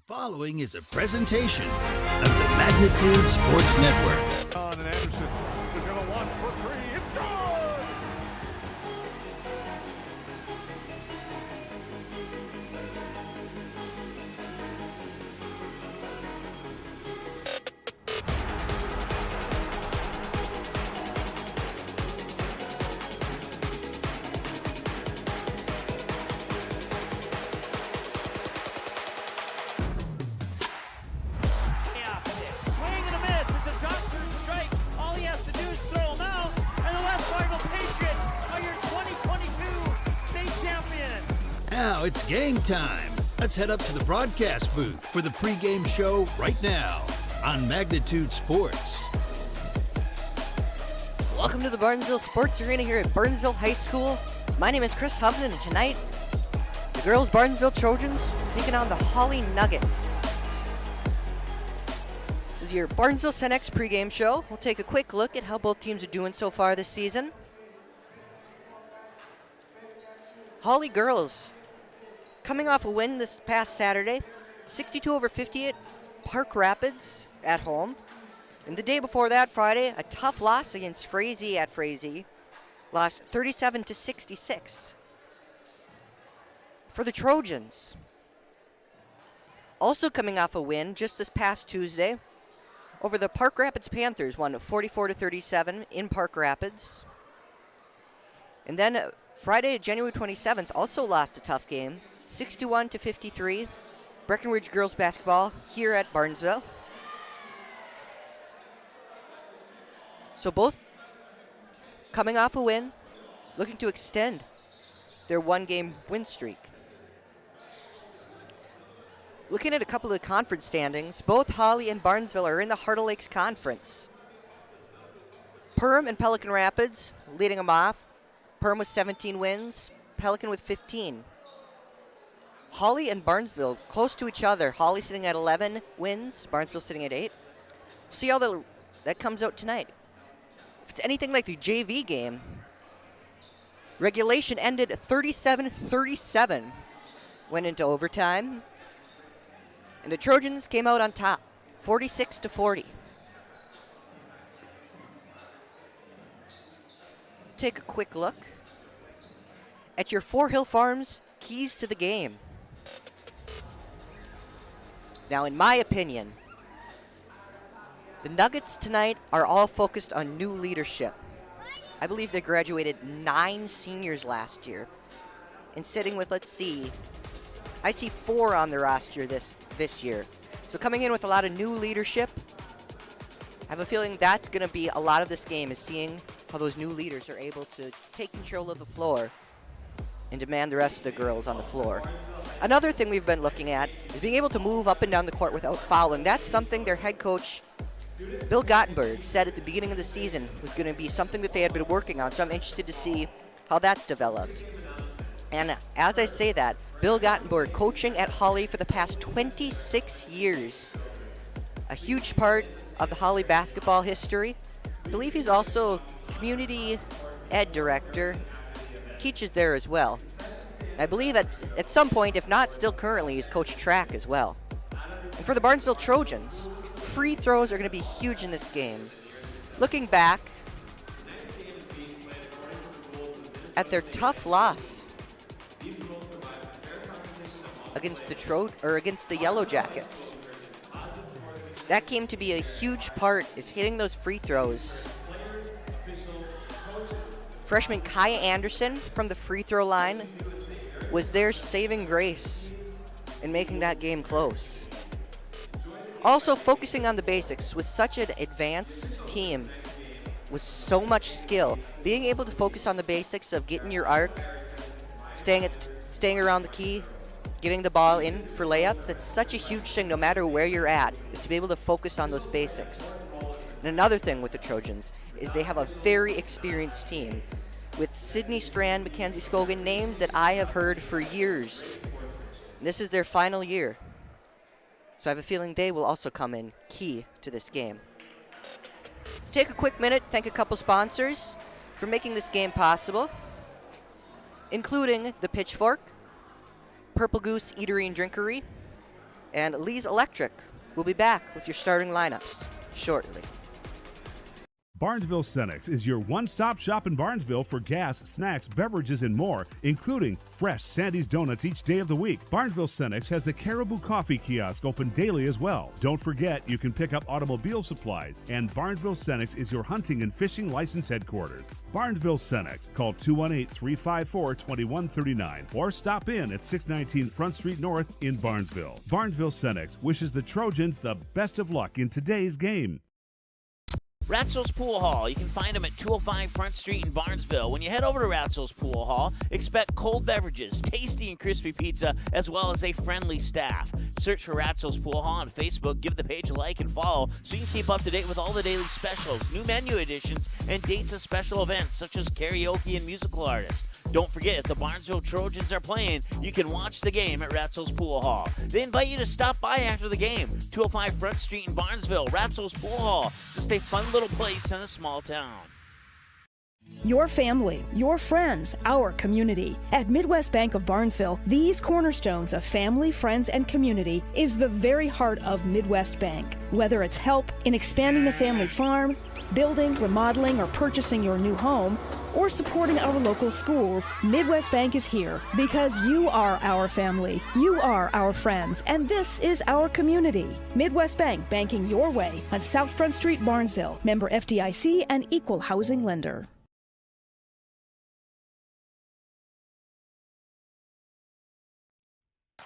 following is a presentation of the Magnitude Sports Network. And Anderson is going to launch for three. It's good! Now it's game time. Let's head up to the broadcast booth for the pregame show right now on Magnitude Sports. Welcome to the Barnesville Sports Arena here at Barnesville High School. My name is Chris Hovden, and tonight, the girls' Barnesville Trojans taking on the Hawley Nuggets. This is your Barnesville Cenex pregame show. We'll take a quick look at how both teams are doing so far this season. Hawley girls coming off a win this past Saturday, 62-58, Park Rapids at home. And the day before that, Friday, a tough loss against Frazee at Frazee, lost 37-66. For the Trojans, also coming off a win just this past Tuesday over the Park Rapids Panthers, won 44-37 in Park Rapids. And then Friday, January 27th, also lost a tough game, 61-53, Breckenridge girls basketball here at Barnesville. So both coming off a win, looking to extend their one-game win streak. Looking at a couple of conference standings, both Hawley and Barnesville are in the Heart of Lakes Conference. Perham and Pelican Rapids leading them off. Perham with 17 wins, Pelican with 15. Hawley and Barnesville close to each other. Hawley sitting at 11 wins, Barnesville sitting at 8. We'll see how that comes out tonight. If it's anything like the JV game, regulation ended 37-37, went into overtime, and the Trojans came out on top, 46-40. Take a quick look at your Fort Hill Farms keys to the game. Now, in my opinion, the Nuggets tonight are all focused on new leadership. I believe they graduated 9 seniors last year. And sitting with, let's see, I see 4 on the roster this year. So coming in with a lot of new leadership, I have a feeling that's going to be a lot of this game, is seeing how those new leaders are able to take control of the floor and demand the rest of the girls on the floor. Another thing we've been looking at is being able to move up and down the court without fouling. That's something their head coach, Bill Gottenberg, said at the beginning of the season was going to be something that they had been working on, so I'm interested to see how that's developed. And as I say that, Bill Gottenberg, coaching at Hawley for the past 26 years, a huge part of the Hawley basketball history. I believe he's also community ed director, teaches there as well. I believe at some point, if not still currently, he's coached track as well. And for the Barnesville Trojans, free throws are going to be huge in this game. Looking back at their tough loss against the Yellow Jackets, that came to be a huge part, is hitting those free throws. Freshman Kaya Anderson from the free throw line was their saving grace in making that game close. Also focusing on the basics with such an advanced team with so much skill, being able to focus on the basics of getting your arc, staying around the key, getting the ball in for layups, it's such a huge thing no matter where you're at, is to be able to focus on those basics. And another thing with the Trojans is they have a very experienced team with Sydney Strand, Mackenzie Scogan, names that I have heard for years. And this is their final year. So I have a feeling they will also come in key to this game. Take a quick minute, thank a couple sponsors for making this game possible, including the Pitchfork, Purple Goose Eatery and Drinkery, And Lee's Electric will be back with your starting lineups shortly. Barnesville Cenex is your one-stop shop in Barnesville for gas, snacks, beverages, and more, including fresh Sandy's Donuts each day of the week. Barnesville Cenex has the Caribou Coffee Kiosk open daily as well. Don't forget, you can pick up automobile supplies, and Barnesville Cenex is your hunting and fishing license headquarters. Barnesville Cenex. Call 218-354-2139 or stop in at 619 Front Street North in Barnesville. Barnesville Cenex wishes the Trojans the best of luck in today's game. Ratzel's Pool Hall. You can find them at 205 Front Street in Barnesville. When you head over to Ratzel's Pool Hall, expect cold beverages, tasty and crispy pizza, as well as a friendly staff. Search for Ratzel's Pool Hall on Facebook, give the page a like and follow so you can keep up to date with all the daily specials, new menu additions, and dates of special events such as karaoke and musical artists. Don't forget, if the Barnesville Trojans are playing, you can watch the game at Ratzel's Pool Hall. They invite you to stop by after the game. 205 Front Street in Barnesville, Ratzel's Pool Hall. Just a fun little place in a small town. Your family, your friends, our community. At Midwest Bank of Barnesville, these cornerstones of family, friends, and community is the very heart of Midwest Bank. Whether it's help in expanding the family farm, building, remodeling, or purchasing your new home, or supporting our local schools, Midwest Bank is here because you are our family, you are our friends, and this is our community. Midwest Bank, banking your way on South Front Street, Barnesville. Member FDIC and equal housing lender.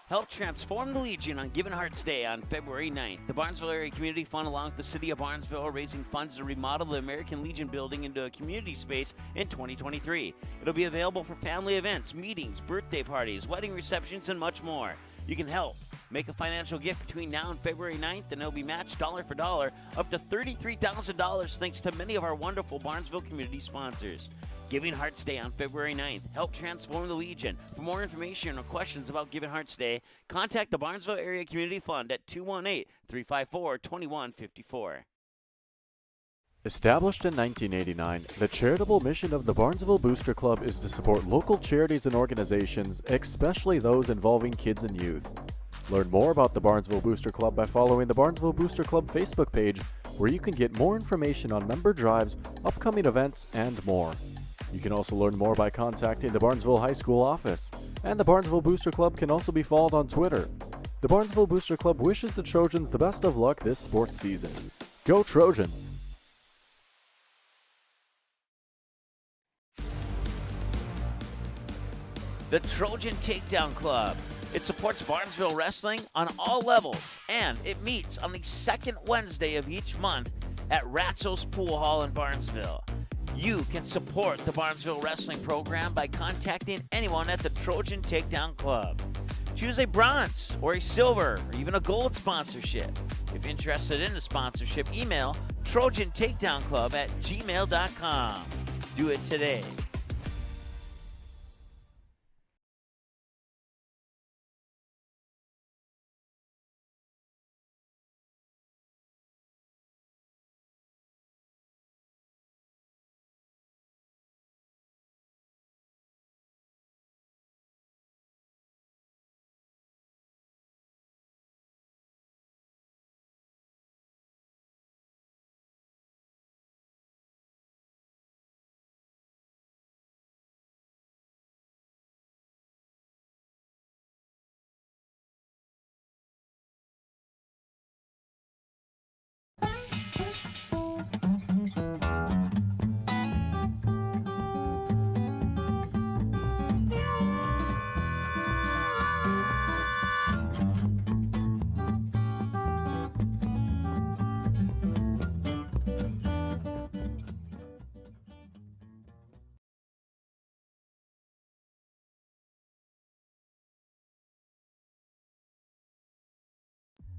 Help transform the Legion on Given Hearts Day on February 9th. The Barnesville Area Community Fund, along with the City of Barnesville, are raising funds to remodel the American Legion building into a community space in 2023. It'll be available for family events, meetings, birthday parties, wedding receptions, and much more. You can help. Make a financial gift between now and February 9th, and it'll be matched dollar for dollar up to $33,000 thanks to many of our wonderful Barnesville community sponsors. Giving Hearts Day on February 9th. Help transform the Legion. For more information or questions about Giving Hearts Day, contact the Barnesville Area Community Fund at 218-354-2154. Established in 1989, the charitable mission of the Barnesville Booster Club is to support local charities and organizations, especially those involving kids and youth. Learn more about the Barnesville Booster Club by following the Barnesville Booster Club Facebook page, where you can get more information on member drives, upcoming events, and more. You can also learn more by contacting the Barnesville High School office, and the Barnesville Booster Club can also be followed on Twitter. The Barnesville Booster Club wishes the Trojans the best of luck this sports season. Go Trojans! The Trojan Takedown Club. It supports Barnesville wrestling on all levels, and it meets on the second Wednesday of each month at Ratzel's Pool Hall in Barnesville. You can support the Barnesville wrestling program by contacting anyone at the Trojan Takedown Club. Choose a bronze or a silver or even a gold sponsorship. If interested in a sponsorship, email trojantakedownclub@gmail.com. Do it today.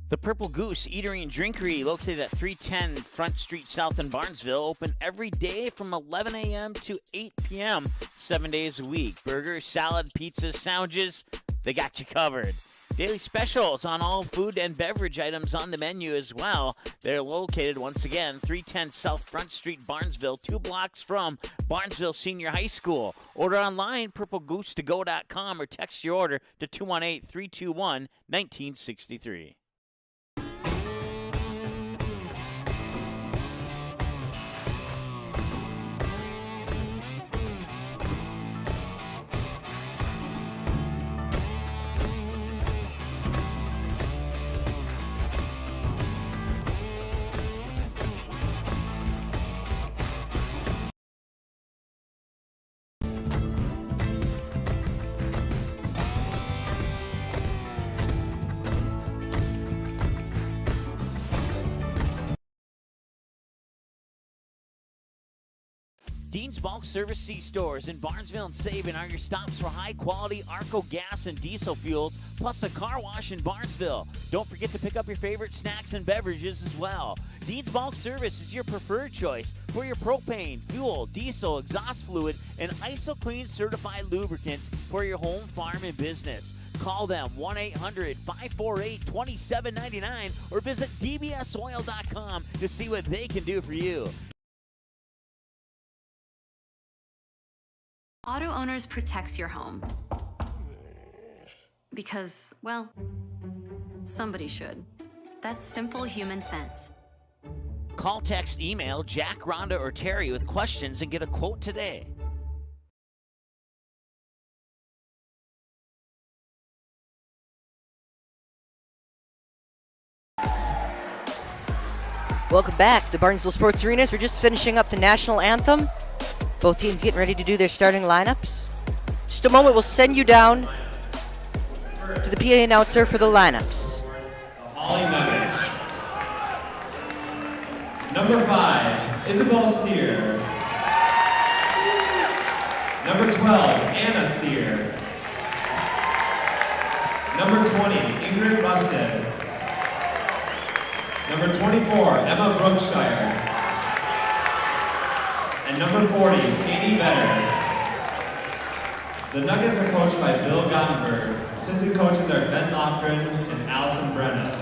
The Purple Goose Eatery and Drinkery, located at 310 Front Street South in Barnesville, open every day from 11 a.m. to 8 p.m., 7 days a week. Burgers, salad, pizzas, sandwiches, they got you covered. Daily specials on all food and beverage items on the menu as well. They're located, once again, 310 South Front Street, Barnesville, 2 blocks from Barnesville Senior High School. Order online, purplegoosetogo.com, or text your order to 218-321-1963. Dean's Bulk Service C-Stores in Barnesville and Sabin are your stops for high-quality Arco gas and diesel fuels, plus a car wash in Barnesville. Don't forget to pick up your favorite snacks and beverages as well. Dean's Bulk Service is your preferred choice for your propane, fuel, diesel, exhaust fluid, and ISO-Clean certified lubricants for your home, farm, and business. Call them 1-800-548-2799 or visit dbsoil.com to see what they can do for you. Auto Owners protects your home. Because, well, somebody should. That's simple human sense. Call, text, email Jack, Rhonda, or Terry with questions and get a quote today. Welcome back to Barnesville Sports Arenas. We're just finishing up the national anthem. Both teams getting ready to do their starting lineups. Just a moment, we'll send you down to the PA announcer for the lineups. Hawley Nuggets. Number 5, Isabel Steer. Number 12, Anna Steer. Number 20, Ingrid Rusted. Number 24, Emma Brookshire. And number 40, Katie Vetter. The Nuggets are coached by Bill Gottenberg. Assistant coaches are Ben Lofgren and Allison Brenna.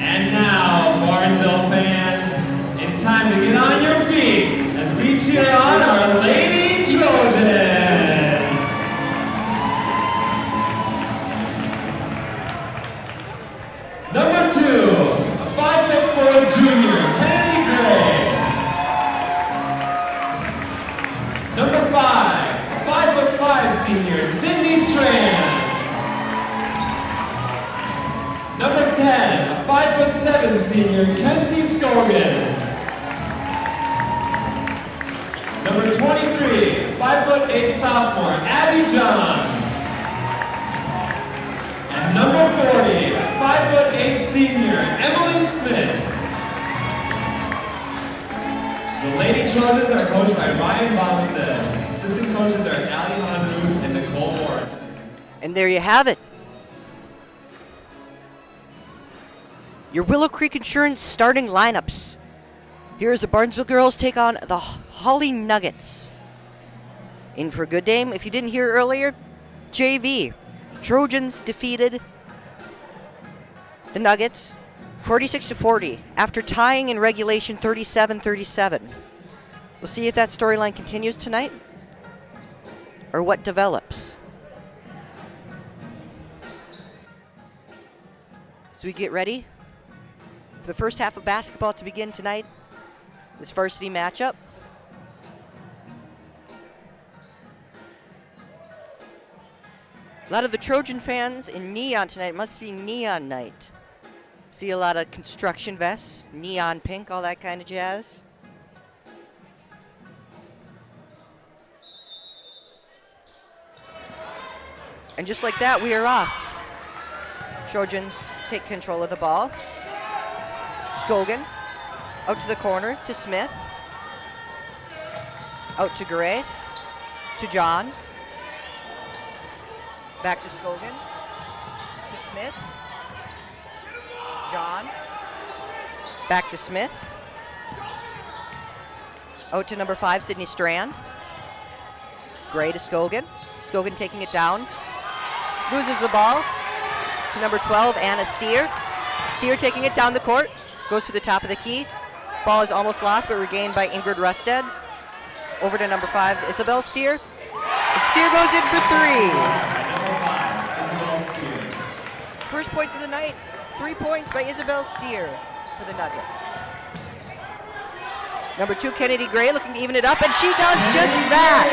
And now, Barnesville fans, it's time to get on your feet as we cheer on our Lady Trojans. Number 2, a 5'4" junior, Kennedy Gray. Number 5, a 5'5" senior, Cindy Strand. Number 10, a 5'7" senior, Kenzie Scogan. Number 23, 5'8" sophomore, Abby John. And number 40, 5'8" senior, Emily Smith. The Lady Trojans are coached by Ryan Bomstead. Assistant coaches are Ali Hanru and Nicole Morris. And there you have it. Your Willow Creek Insurance starting lineups. Here's the Barnesville girls take on the Hawley Nuggets. In for a good game. If you didn't hear earlier, JV. Trojans defeated the Nuggets 46-40 after tying in regulation 37-37. We'll see if that storyline continues tonight or what develops. So we get ready for the first half of basketball to begin tonight. This varsity matchup. A lot of the Trojan fans in neon tonight. It must be neon night. See a lot of construction vests, neon pink, all that kind of jazz. And just like that, we are off. Trojans take control of the ball. Scogan out to the corner to Smith. Out to Gray. To John. Back to Scogan. To Smith. John. Back to Smith. Out to number 5, Sydney Strand. Gray to Scogan. Scogan taking it down. Loses the ball to number 12, Anna Steer. Steer taking it down the court. Goes to the top of the key. Ball is almost lost, but regained by Ingrid Rusted. Over to number 5, Isabel Steer. And Steer goes in for 3. First points of the night. 3 points by Isabel Steer for the Nuggets. Number 2, Kennedy Gray, looking to even it up, and she does just that.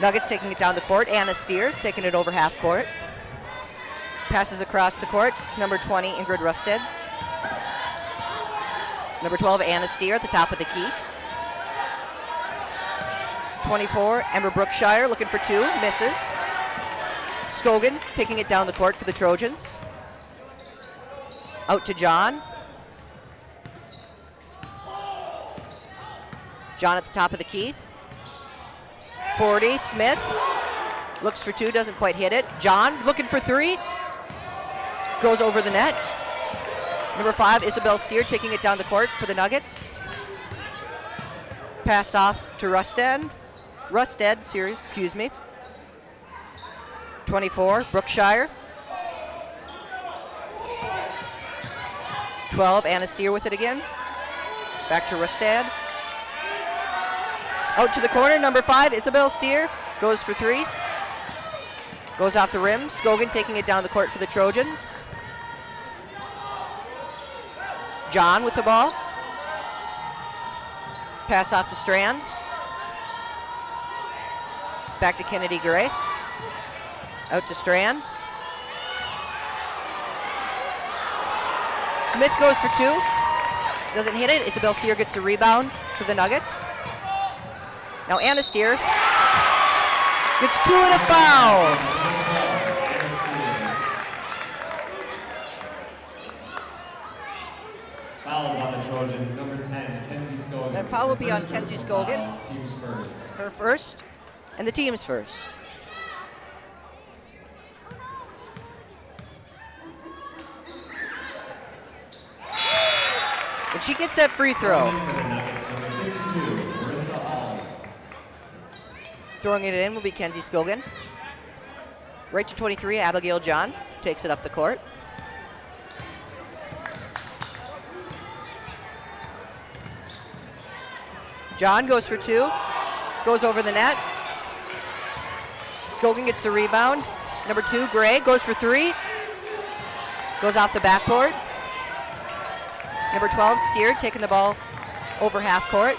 Nuggets taking it down the court. Anna Steer taking it over half court. Passes across the court to number 20, Ingrid Rusted. Number 12, Anna Steer at the top of the key. 24, Ember Brookshire looking for 2, misses. Scogan taking it down the court for the Trojans. Out to John. John at the top of the key. 40, Smith. Looks for 2, doesn't quite hit it. John looking for 3. Goes over the net. Number 5, Isabel Steer taking it down the court for the Nuggets. Passed off to Rusted, excuse me. 24, Brookshire. 12, Anna Steer with it again. Back to Rusted. Out to the corner, number 5, Isabel Steer. Goes for 3. Goes off the rim. Scogan taking it down the court for the Trojans. John with the ball. Pass off to Strand. Back to Kennedy Gray. Out to Strand. Smith goes for 2. Doesn't hit it. Isabel Steer gets a rebound for the Nuggets. Now Anna Steer gets 2 and a foul. Fouls on the Trojans. Number 10, Kenzie Scogan. That foul will be on Kenzie Scogan. Team's first. Her first, and the team's first. And she gets that free throw. Throwing it in will be Kenzie Scogan. Right to 23, Abigail John takes it up the court. John goes for 2, goes over the net. Scogan gets the rebound. Number 2, Gray goes for 3, goes off the backboard. Number 12, Steer taking the ball over half court.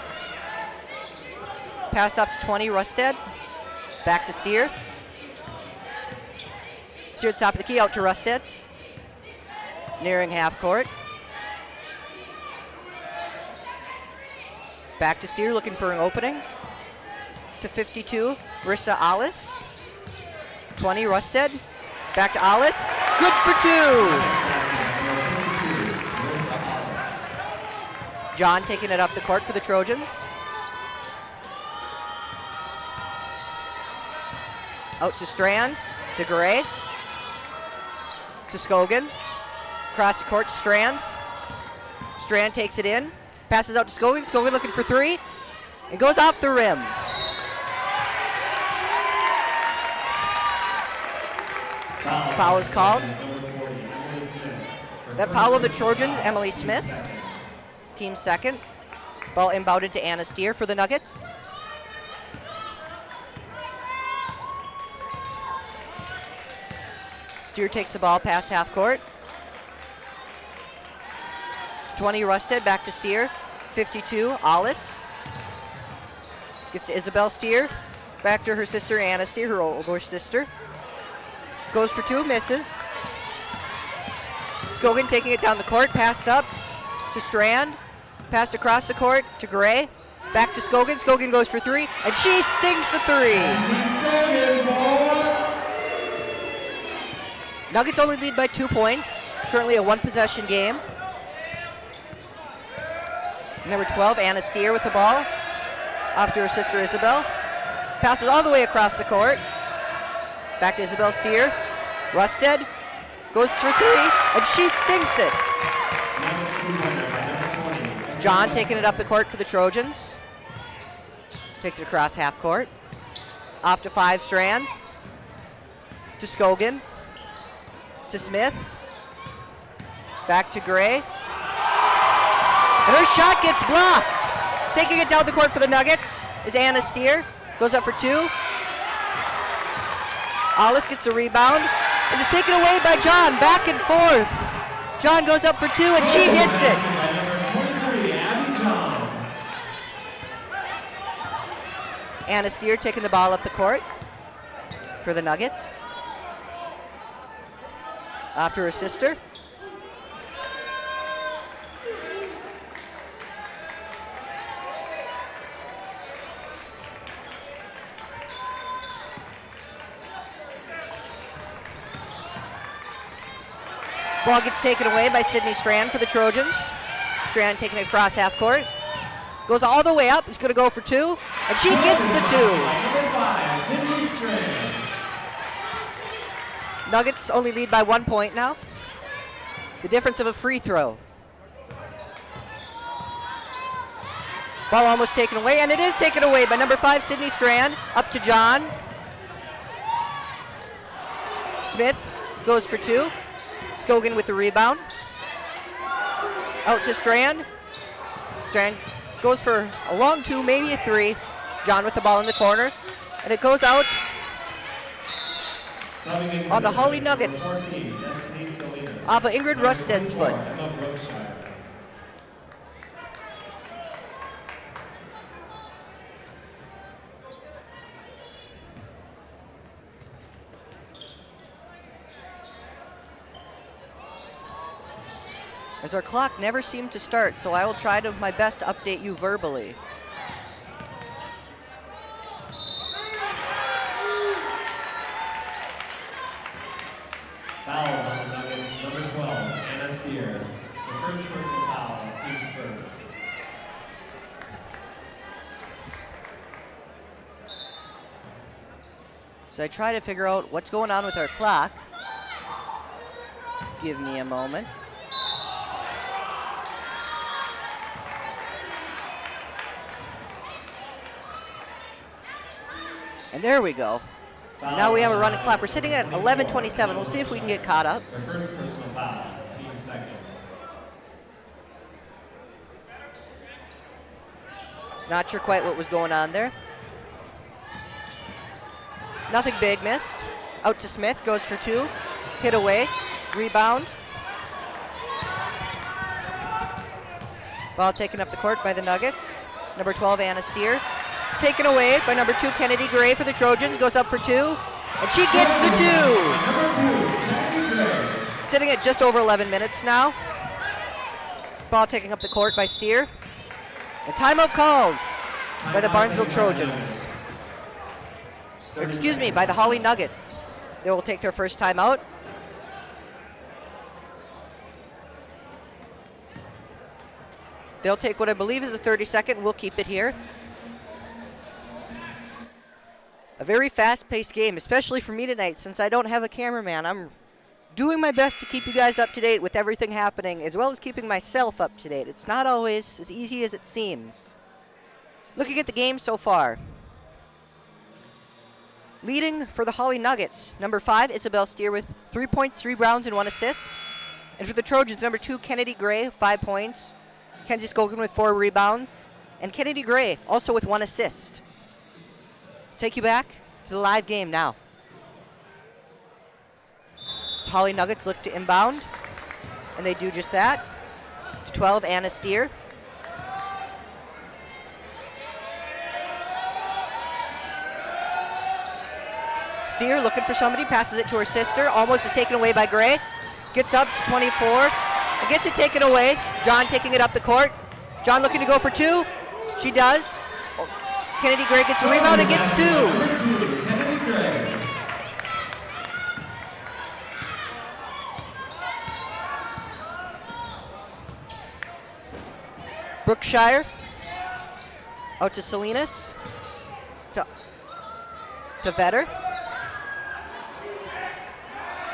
Passed off to 20, Rusted. Back to Steer. Steer at the top of the key, out to Rusted. Nearing half court. Back to Steer, looking for an opening. To 52, Marissa Alice. 20, Rusted. Back to Alice. Good for 2. John taking it up the court for the Trojans. Out to Strand, to Gray. To Scogan. Across the court to Strand. Strand takes it in. Passes out to Scogan. Scogan looking for 3. It goes off the rim. Foul is called. That foul of the Trojans, Emily Smith. Team second. Ball inbounded to Anna Steer for the Nuggets. Steer takes the ball past half court. 20, Rusted, back to Steer. 52, Alice. Gets to Isabel Steer. Back to her sister, Anna Steer, her older sister. Goes for 2, misses. Scogan taking it down the court, passed up to Strand. Passed across the court to Gray. Back to Scogan. Scogan goes for 3, and she sinks the 3. Nuggets only lead by 2 points. Currently a 1-possession game. Number 12, Anna Steer with the ball. Off to her sister, Isabel. Passes all the way across the court. Back to Isabel Steer. Rusted goes for 3, and she sinks it. John taking it up the court for the Trojans. Takes it across half court. Off to 5, Strand. To Scogan. To Smith. Back to Gray. And her shot gets blocked. Taking it down the court for the Nuggets is Anna Steer. Goes up for 2. Alice gets a rebound and is taken away by John. Back and forth. John goes up for 2 and she hits it. Anna Steer taking the ball up the court for the Nuggets. After her sister. Ball gets taken away by Sydney Strand for the Trojans. Strand taking it across half court. Goes all the way up. He's going to go for two. And she gets the two. Number 5, Sydney Strand. Nuggets only lead by 1 point now. The difference of a free throw. Ball almost taken away, and it is taken away by number 5, Sydney Strand. Up to John. Smith goes for two. Scogan with the rebound. Out to Strand. Strand goes for a long two, maybe a three. John with the ball in the corner. And it goes out on the Hawley Nuggets. Off of Ingrid Rusted's foot. As our clock never seemed to start, so I will try my best to update you verbally. Fouls on the Nuggets. Number 12, Anna Steer. The first personal foul, team's first. So I try to figure out what's going on with our clock. Give me a moment. And there we go. Now we have a running clock. We're sitting at 11:27. We'll see if we can get caught up. The first personal foul, team's second. Not sure quite what was going on there. Nothing big missed. Out to Smith, goes for two. Hit away, rebound. Ball taken up the court by the Nuggets. Number 12, Anna Steer. It's taken away by number 2, Kennedy Gray for the Trojans. Goes up for two, and she gets the two. Number 2, Kennedy Gray. Sitting at just over 11 minutes now. Ball taking up the court by Steer. A timeout called by the Barnesville Trojans. Excuse me, by the Hawley Nuggets. They will take their first timeout. They'll take what I believe is a 30-second. We'll keep it here. A very fast-paced game, especially for me tonight, since I don't have a cameraman. I'm doing my best to keep you guys up to date with everything happening, as well as keeping myself up to date. It's not always as easy as it seems. Looking at the game so far. Leading for the Hawley Nuggets, number 5, Isabel Steer with 3 points, 3 rebounds, and 1 assist. And for the Trojans, number 2, Kennedy Gray, 5 points. Kenzie Scogan with 4 rebounds. And Kennedy Gray also with 1 assist. Take you back to the live game now. So Hawley Nuggets look to inbound, and they do just that. To 12, Anna Steer. Steer looking for somebody, passes it to her sister, almost is taken away by Gray. Gets up to 24, and gets it taken away. John taking it up the court. John looking to go for two. She does. Kennedy Gray gets a rebound and gets two. Number 2, Kennedy Gray. Brookshire. Out to Salinas. To Vetter.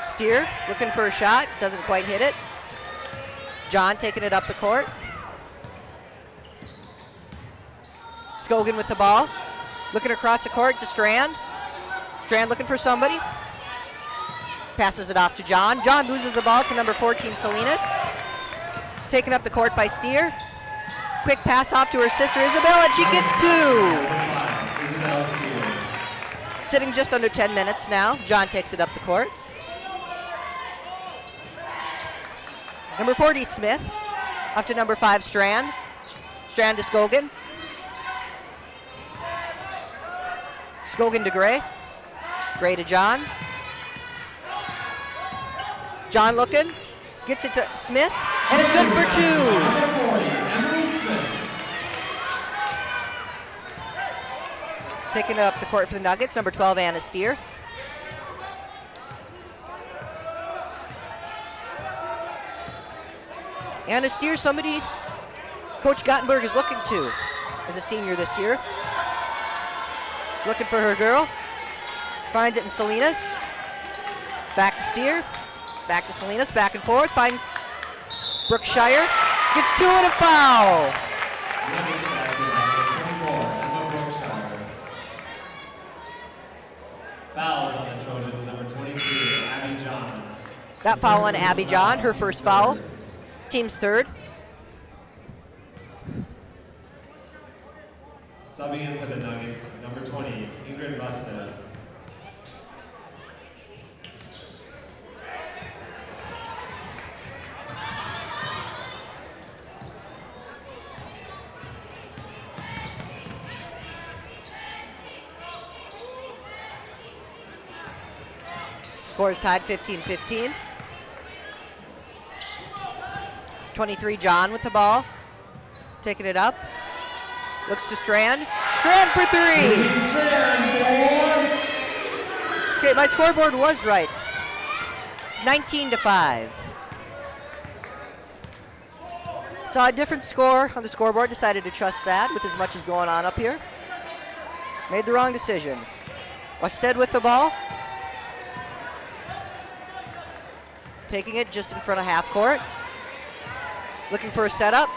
Steer looking for a shot. Doesn't quite hit it. John taking it up the court. Scogan with the ball. Looking across the court to Strand. Strand looking for somebody. Passes it off to John. John loses the ball to number 14, Salinas. It's taken up the court by Steer. Quick pass off to her sister, Isabel, and she gets two. Isabel Steer. Sitting just under 10 minutes now. John takes it up the court. Number 40, Smith. Off to number 5, Strand. Strand to Scogan. Scogan to Gray. Gray to John. John looking. Gets it to Smith. And it's good for two. Number 40, Emily Smith. Taking it up the court for the Nuggets. Number 12, Anna Steer. And a steer, somebody Coach Gottenberg is looking to as a senior this year. Looking for her girl. Finds it in Salinas. Back to steer. Back to Salinas. Back and forth. Finds Brookshire. Gets 2 and a foul. Fouls on the Trojans, number 23, Abby John. That foul on Abby John, her first foul. Team's third. Subbing in for the Nuggets, number 20, Ingrid Busted. Score is tied 15-15. 23 John with the ball. Taking it up. Looks to Strand. Strand for 3! Okay, my scoreboard was right. It's 19-5. Saw a different score on the scoreboard. Decided to trust that with as much as going on up here. Made the wrong decision. Wested with the ball. Taking it just in front of half court. Looking for a setup.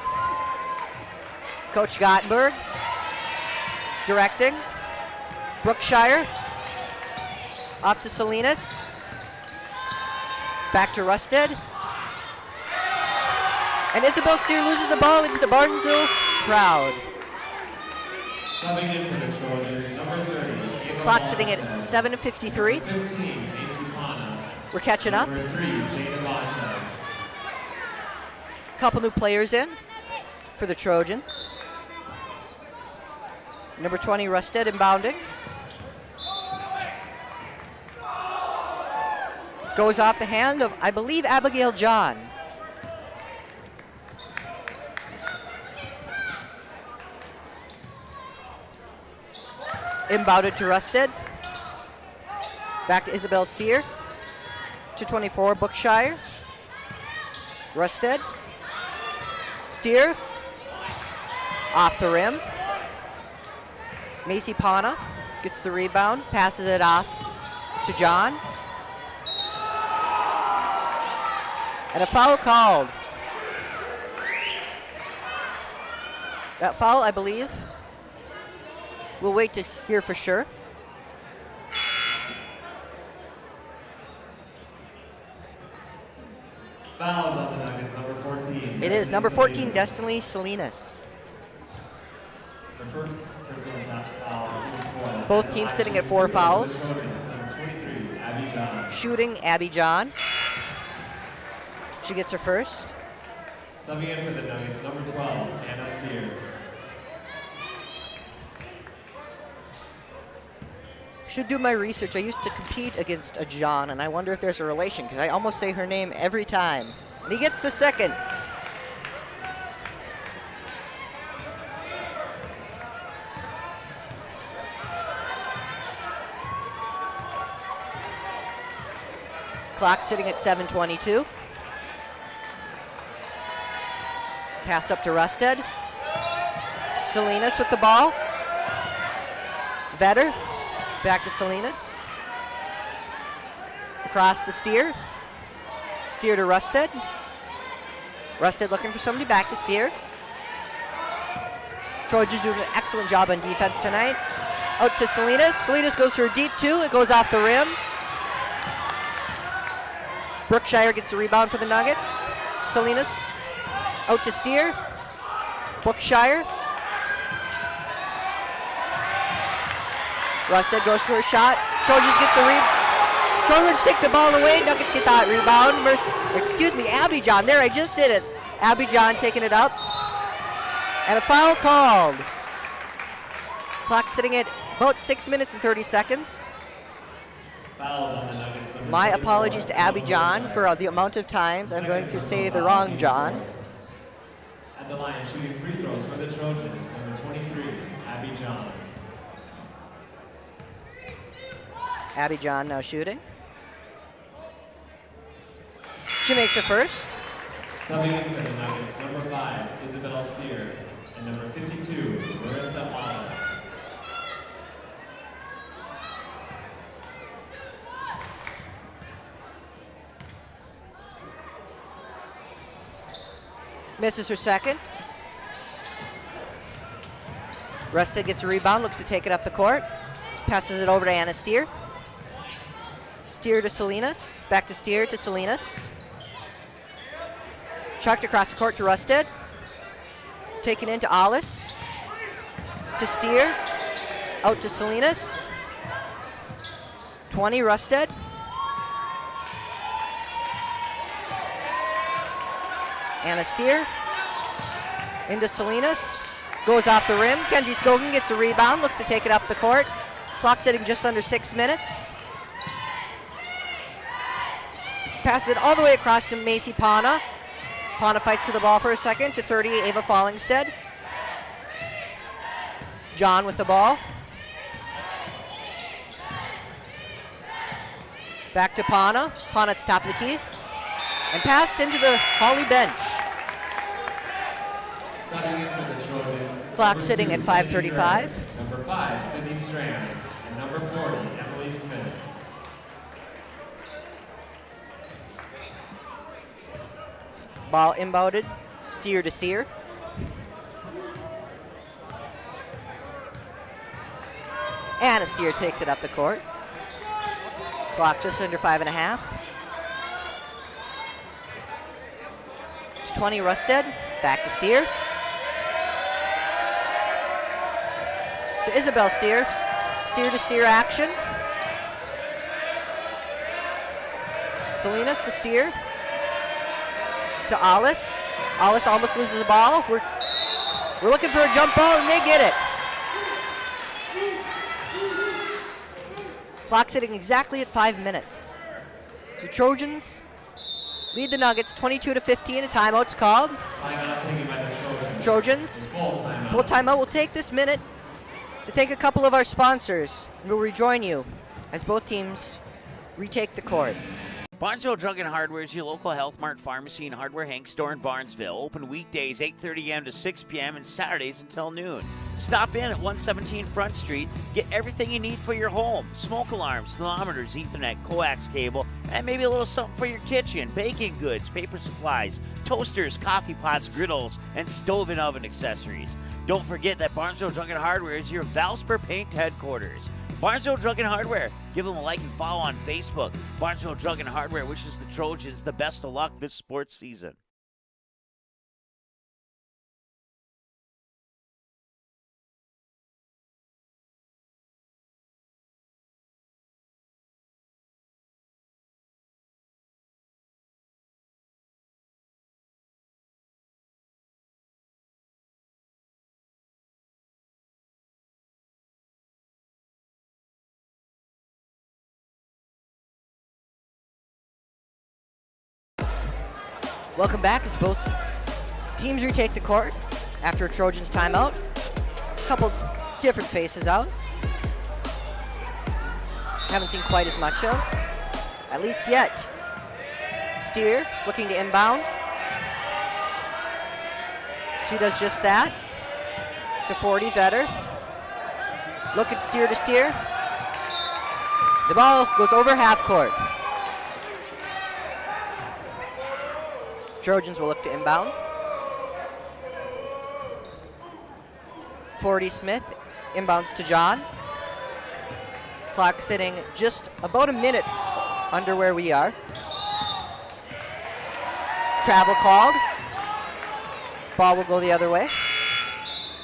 Coach Gottenberg directing. Brookshire. Off to Salinas. Back to Rusted. And Isabel Steer loses the ball into the Barnesville crowd. Subbing in for the Trojans, number 30. Clock sitting at 7:53. 15, We're catching up. number 3, Jada Bontes. Couple new players in for the Trojans. Number 20, Rusted, inbounding. Goes off the hand of, I believe, Abigail John. Inbounded to Rusted. Back to Isabel Steer. To 24, Brookshire. Rusted. Steer. Off the rim. Macy Pana gets the rebound, passes it off to John. And a foul called. That foul, I believe, we'll wait to hear for sure. Fouls on the Nuggets, number 14. It is number 14, Destiny Salinas. The first personal foul. Both teams sitting at 4 fouls. Number 23, Abby John. Shooting, Abby John. She gets her first. Subbing in for the Nuggets, number 12, Anna Steer. Should do my research. I used to compete against a John, and I wonder if there's a relation, because I almost say her name every time. And he gets the second. Clock sitting at 7:22. Passed up to Rusted. Salinas with the ball. Vetter. Back to Salinas. Across to Steer. Steer to Rusted. Rusted looking for somebody. Back to Steer. Trojans doing an excellent job on defense tonight. Out to Salinas. Salinas goes for a deep 2. It goes off the rim. Brookshire gets the rebound for the Nuggets. Salinas out to Steer. Brookshire. Rusted goes for a shot. Trojans get the rebound. Trojans take the ball away. Nuggets get that rebound. Excuse me, Abby John. There, I just did it. Abby John taking it up. And a foul called. Clock sitting at about 6 minutes and 30 seconds. Fouls on the Nuggets. My apologies to Abby John for the amount of times I'm going to say the wrong John. At the line, shooting free throws for the Trojans, number 23, Abby John. Abby John now shooting. She makes her first. Subbing in for the Nuggets, number 5, Isabel Steer, and number 52, Marissa Wallace. Misses her second. Rusted gets a rebound, looks to take it up the court. Passes it over to Anna Steer. Steer to Salinas. Back to Steer to Salinas. Chucked across the court to Rusted. Taken into Alice. To Steer. Out to Salinas. 20, Rusted. Anna Steer into Salinas, goes off the rim. Kenzie Skogan gets a rebound, looks to take it up the court. Clock sitting just under 6 minutes. Passes it all the way across to Macy Pana. Pana fights for the ball for a second to 30, Ava Fallingstead. John with the ball. Back to Pana. Pana at the top of the key. And passed into the Hawley bench. Clock sitting at 5:35. Number 5, Sydney Strand, and number 40, Emily Smith. Ball inbounded, Steer to Steer. Anna Steer takes it up the court. Clock just under 5.5. It's 20, Rusted. Back to Steer. To Isabel Steer. Steer to Steer action. Salinas to Steer. To Alice. Alice almost loses the ball. We're looking for a jump ball, and they get it. Clock sitting exactly at 5 minutes. The Trojans lead the Nuggets 22-15. A timeout's called. Timeout taken by the Trojans. Trojans. Full timeout. We'll take this minute to thank a couple of our sponsors. We'll rejoin you as both teams retake the court. Barnesville Drug and Hardware is your local Health Mart Pharmacy and Hardware Hank store in Barnesville. Open weekdays 8:30 a.m. to 6 p.m. and Saturdays until noon. Stop in at 117 Front Street. Get everything you need for your home. Smoke alarms, thermometers, Ethernet, coax cable, and maybe a little something for your kitchen. Baking goods, paper supplies, toasters, coffee pots, griddles, and stove and oven accessories. Don't forget that Barnesville Drug and Hardware is your Valspar Paint headquarters. Barnesville Drug and Hardware. Give them a like and follow on Facebook. Barnesville Drug and Hardware wishes the Trojans the best of luck this sports season. Welcome back as both teams retake the court after a Trojans timeout. A couple different faces out. Haven't seen quite as much of, at least yet. Steer looking to inbound. She does just that. To 40, Vetter. Look at Steer to Steer. The ball goes over half court. Trojans will look to inbound. 40 Smith inbounds to John. Clock sitting just about a minute under where we are. Travel called. Ball will go the other way.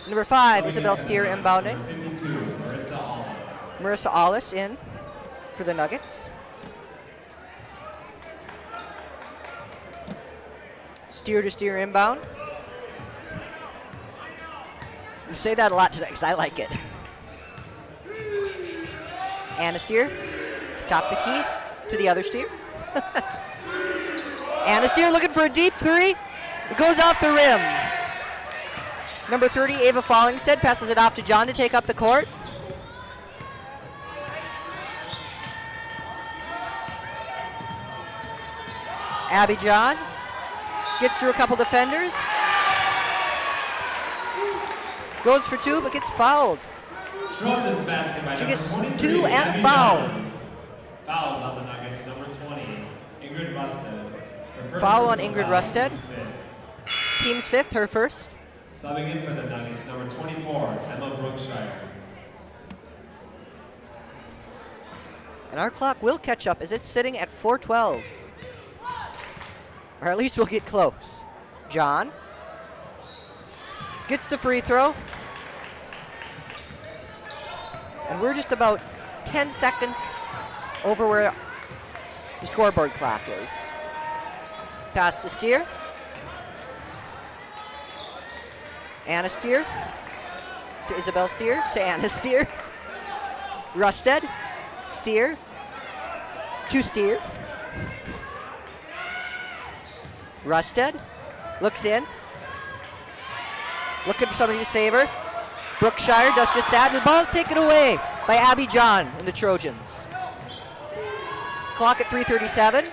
Number 5, Isabel Steer inbounding. 52, Marissa Alice. Marissa Alice in for the Nuggets. Steer to Steer inbound. We say that a lot today because I like it. Anna Steer to top the key to the other Steer. Anna Steer looking for a deep three. It goes off the rim. Number 30, Ava Fallingstead, passes it off to John to take up the court. Abby John Gets through a couple defenders. Goes for 2, but gets fouled. Trojans basket by She number gets 23, 2 and a Abby foul. Johnson. Fouls on the Nuggets, number 20, Ingrid Rusted. Her first Foul on personal Ingrid foul, Rusted. team's fifth. Team's 5th, her first. Subbing in for the Nuggets, number 24, Emma Brookshire. And our clock will catch up as it's sitting at 4:12. Or at least we'll get close. John gets the free throw. And we're just about 10 seconds over where the scoreboard clock is. Pass to Steer. Anna Steer to Isabel Steer to Anna Steer. Rusted. Steer to Steer. Rusted looks in. Looking for somebody to save her. Brookshire does just that. The ball's taken away by Abby John and the Trojans. Clock at 3:37.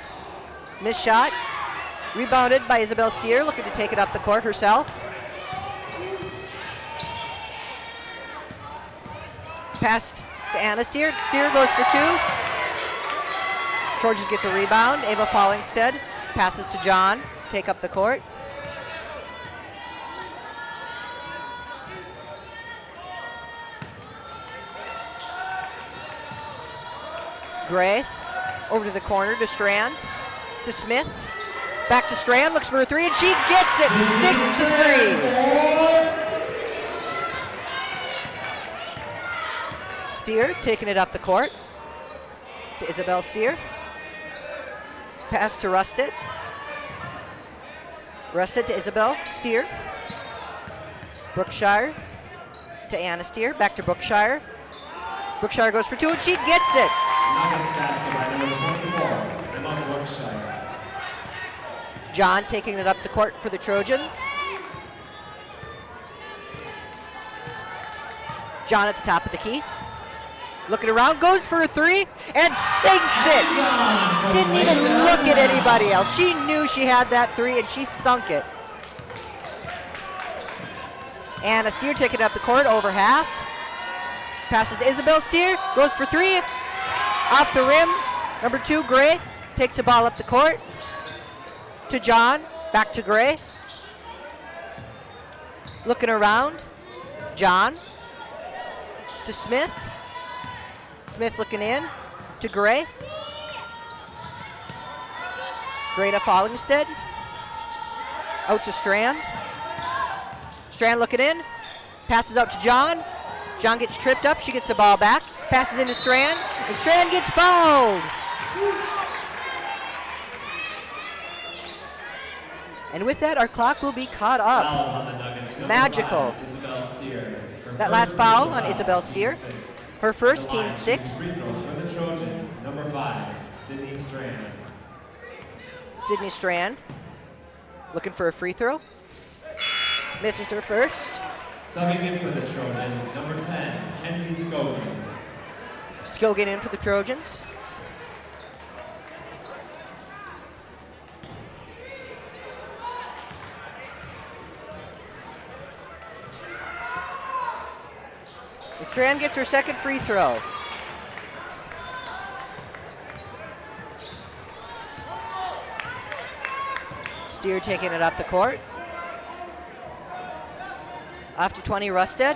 Missed shot. Rebounded by Isabel Steer, looking to take it up the court herself. Passed to Anna Steer. Steer goes for 2. Trojans get the rebound. Ava Fallingstead passes to John to take up the court. Gray over to the corner to Strand, to Smith, back to Strand, looks for a 3, and she gets it, 6-3. Steer taking it up the court to Isabel Steer. Pass to Rusted. Rusted to Isabel Steer. Brookshire to Anna Steer, back to Brookshire. Brookshire goes for 2, and she gets it. Nuggets basket by number 24, Emma Brookshire. John taking it up the court for the Trojans. John at the top of the key. Looking around, goes for a 3, and sinks it. Didn't even look at anybody else. She knew she had that 3, and she sunk it. Anna Steer taking it up the court, over half. Passes to Isabel Steer, goes for 3. Off the rim, number 2, Gray, takes the ball up the court. To John, back to Gray. Looking around, John. To Smith. Smith looking in, to Gray. Gray to Fallingstead. Out to Strand. Strand looking in, passes out to John. John gets tripped up, she gets the ball back. Passes into Strand, and Strand gets fouled. And with that, our clock will be caught up. Magical. That last foul on Isabel Steer. Her first, team 6. Free throws for the Trojans, number 5, Sydney Strand. Sydney Strand looking for a free throw. Misses her first. Subbing in for the Trojans, number 10, Kenzie Scogan. Scogan in for the Trojans. And Strand gets her second free throw. Steer taking it up the court. Off to 20, Rusted.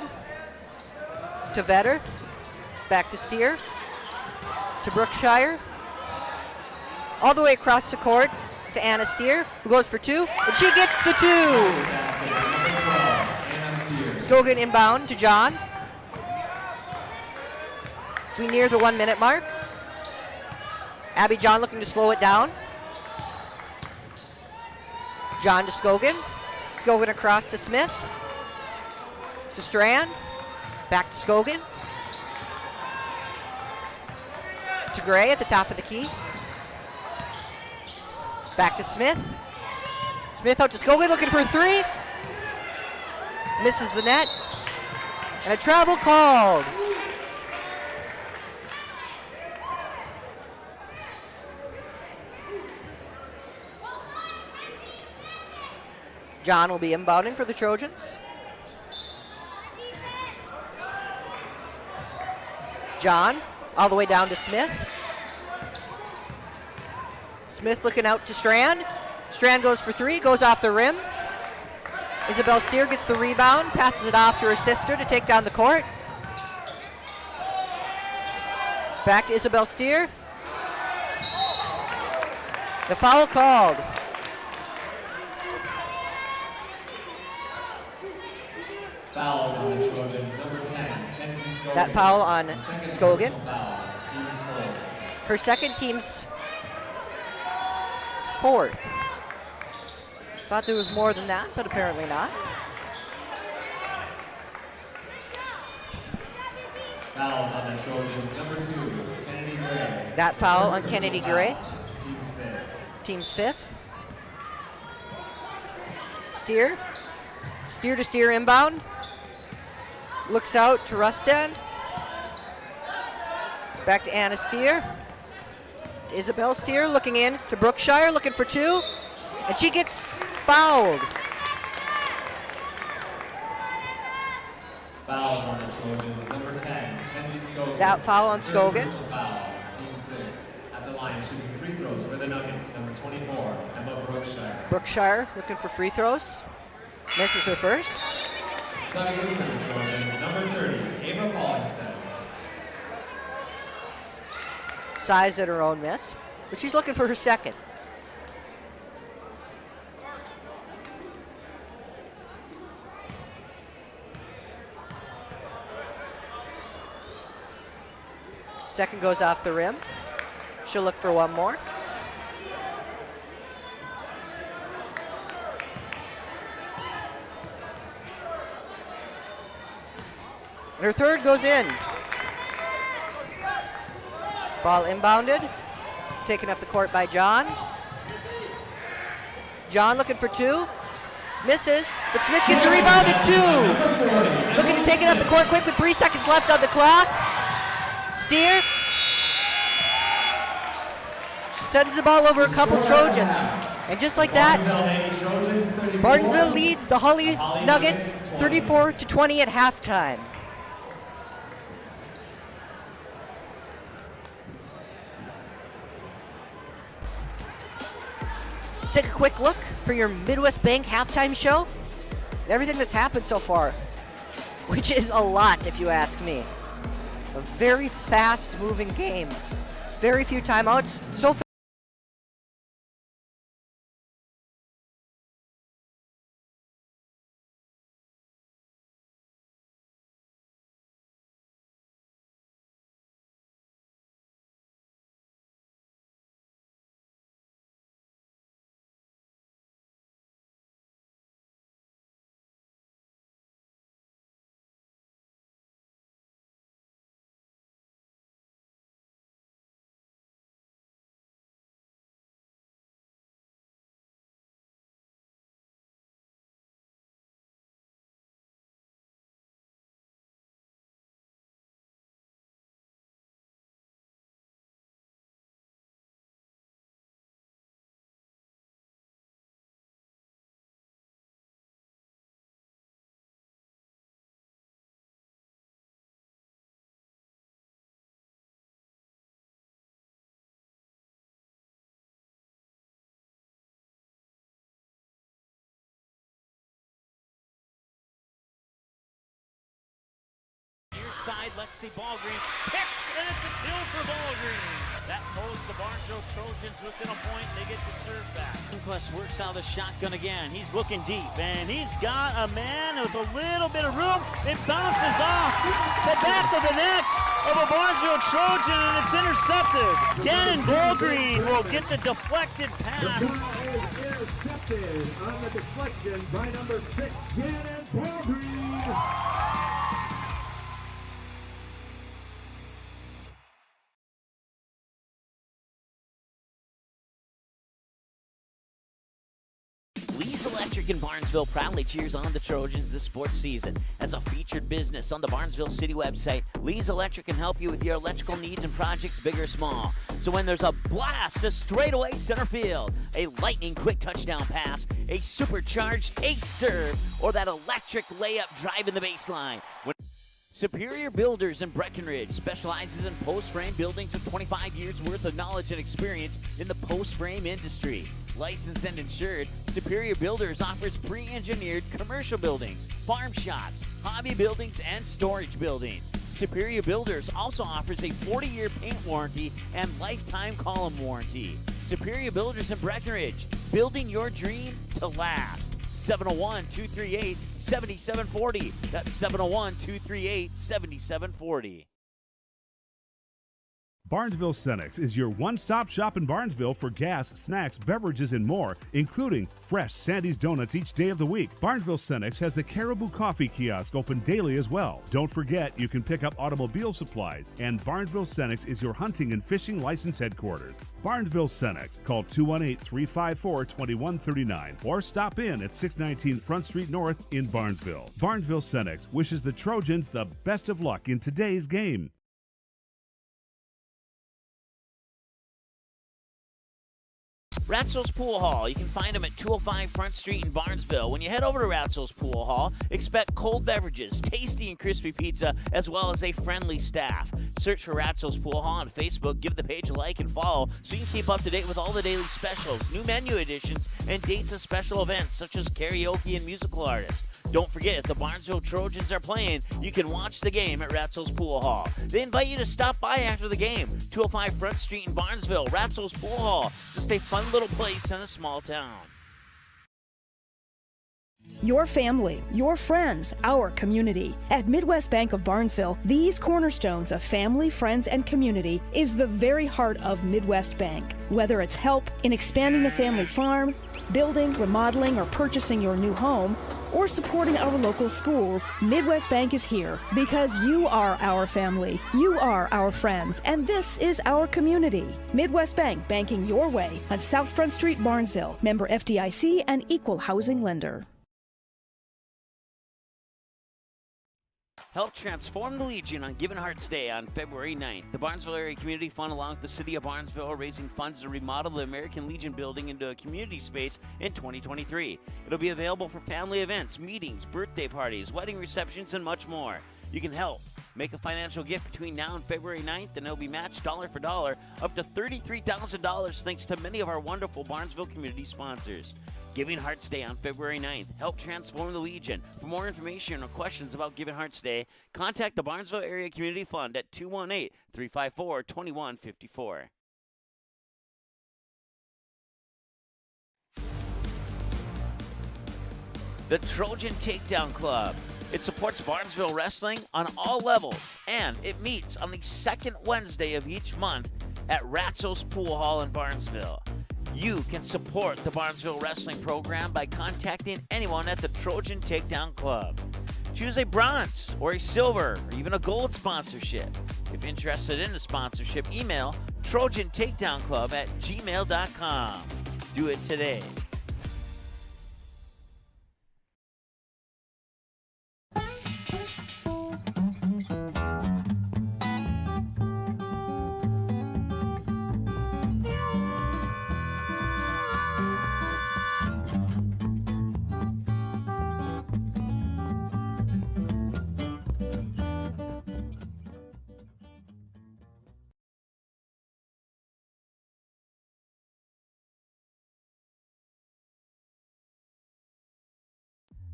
To Vetter. Back to Steer. To Brookshire. All the way across the court to Anna Steer, who goes for 2, and she gets the 2. Scogan inbound to John. As we near the 1 minute mark. Abby John looking to slow it down. John to Scogan. Scogan across to Smith. To Strand. Back to Scogan. To Gray at the top of the key. Back to Smith. Smith out to Scogan looking for a 3. Misses the net. And a travel called. John will be inbounding for the Trojans. John, all the way down to Smith. Smith looking out to Strand. Strand goes for three, goes off the rim. Isabel Steer gets the rebound, passes it off to her sister to take down the court. Back to Isabel Steer. The foul called. Fouls on the Trojans. Number 10, Kenzie Scogan. That foul on Scogan. Foul. Team's fourth. Her second, team's fourth. Thought there was more than that, but apparently not. Fouls on the Trojans. Number 2, Kennedy Gray. That foul on Kennedy Gray. Team's fifth. Team's fifth. Steer. Steer to Steer inbound. Looks out to Rustad. Back to Anna Steer. Isabel Steer looking in to Brookshire, looking for two. And she gets fouled. Fouls on the Trojans. Number 10, Kenzie Scogan. That foul on Scogan. Foul. Team sixth. At the line, shooting free throws for the Nuggets. Number 24, Emma Brookshire. Brookshire looking for free throws. Misses her first. Subbing in for the Trojans. Number 30, Ava Fallingstead. Size at her own miss, but she's looking for her second. Second goes off the rim. She'll look for one more. And her third goes in. Ball inbounded. Taken up the court by John. John looking for two. Misses, but Smith gets a rebound and two. Looking to take it up the court quick with 3 seconds left on the clock. Steer. Sends the ball over a couple Trojans. And just like that, Barnesville leads the Hawley Nuggets 34-20 at halftime. Take a quick look for your Midwest Bank halftime show. Everything that's happened so far, which is a lot if you ask me. A very fast-moving game. Very few timeouts. So Side, Lexi Ballgreen kick, and it's a kill for Ballgreen. That pulls the Barnesville Trojans within a point. They get the serve back. Quest works out the shotgun again. He's looking deep, and he's got a man with a little bit of room. It bounces off the back of the neck of a Barnesville Trojan, and it's intercepted. Gannon Ballgreen will get the deflected pass. Intercepted on the deflection by number 6, Gannon Ballgreen. We Lee's Electric in Barnesville proudly cheers on the Trojans this sports season. As a featured business on the Barnesville City website, Lee's Electric can help you with your electrical needs and projects big or small. So when there's a blast, a straightaway center field, a lightning quick touchdown pass, a supercharged ace serve, or that electric layup drive in the baseline, Superior Builders in Breckenridge specializes in post-frame buildings with 25 years worth of knowledge and experience in the post-frame industry. Licensed and insured, Superior Builders offers pre-engineered commercial buildings, farm shops, hobby buildings, and storage buildings. Superior Builders also offers a 40-year paint warranty and lifetime column warranty. Superior Builders in Breckenridge, building your dream to last. 701-238-7740. That's 701-238-7740. Barnesville Cenex is your one-stop shop in Barnesville for gas, snacks, beverages, and more, including fresh Sandy's Donuts each day of the week. Barnesville Cenex has the Caribou Coffee Kiosk open daily as well. Don't forget, you can pick up automobile supplies, and Barnesville Cenex is your hunting and fishing license headquarters. Barnesville Cenex. Call 218-354-2139 or stop in at 619 Front Street North in Barnesville. Barnesville Cenex wishes the Trojans the best of luck in today's game. Ratzel's Pool Hall. You can find them at 205 Front Street in Barnesville. When you head over to Ratzel's Pool Hall, expect cold beverages, tasty and crispy pizza, as well as a friendly staff. Search for Ratzel's Pool Hall on Facebook, give the page a like and follow so you can keep up to date with all the daily specials, new menu additions, and dates of special events such as karaoke and musical artists. Don't forget, if the Barnesville Trojans are playing, you can watch the game at Ratzel's Pool Hall. They invite you to stop by after the game. 205 Front Street in Barnesville, Ratzel's Pool Hall. Just a fun little place in a small town. Your family, your friends, our community. At Midwest Bank of Barnesville, these cornerstones of family, friends, and community is the very heart of Midwest Bank. Whether it's help in expanding the family farm, building, remodeling, or purchasing your new home, or supporting our local schools, Midwest Bank is here because you are our family, you are our friends, and this is our community. Midwest Bank, banking your way on South Front Street, Barnesville. Member FDIC and equal housing lender. Help transform the Legion on Given Hearts Day on February 9th. The Barnesville Area Community Fund, along with the City of Barnesville, are raising funds to remodel the American Legion building into a community space in 2023. It'll be available for family events, meetings, birthday parties, wedding receptions, and much more. You can help. Make a financial gift between now and February 9th, and it'll be matched dollar for dollar up to $33,000 thanks to many of our wonderful Barnesville community sponsors. Giving Hearts Day on February 9th. Help transform the Legion. For more information or questions about Giving Hearts Day, contact the Barnesville Area Community Fund at 218-354-2154. The Trojan Takedown Club. It supports Barnesville wrestling on all levels, and it meets on the second Wednesday of each month at Ratzel's Pool Hall in Barnesville. You can support the Barnesville Wrestling program by contacting anyone at the Trojan Takedown Club. Choose a bronze or a silver or even a gold sponsorship. If interested in a sponsorship, email trojantakedownclub@gmail.com. Do it today.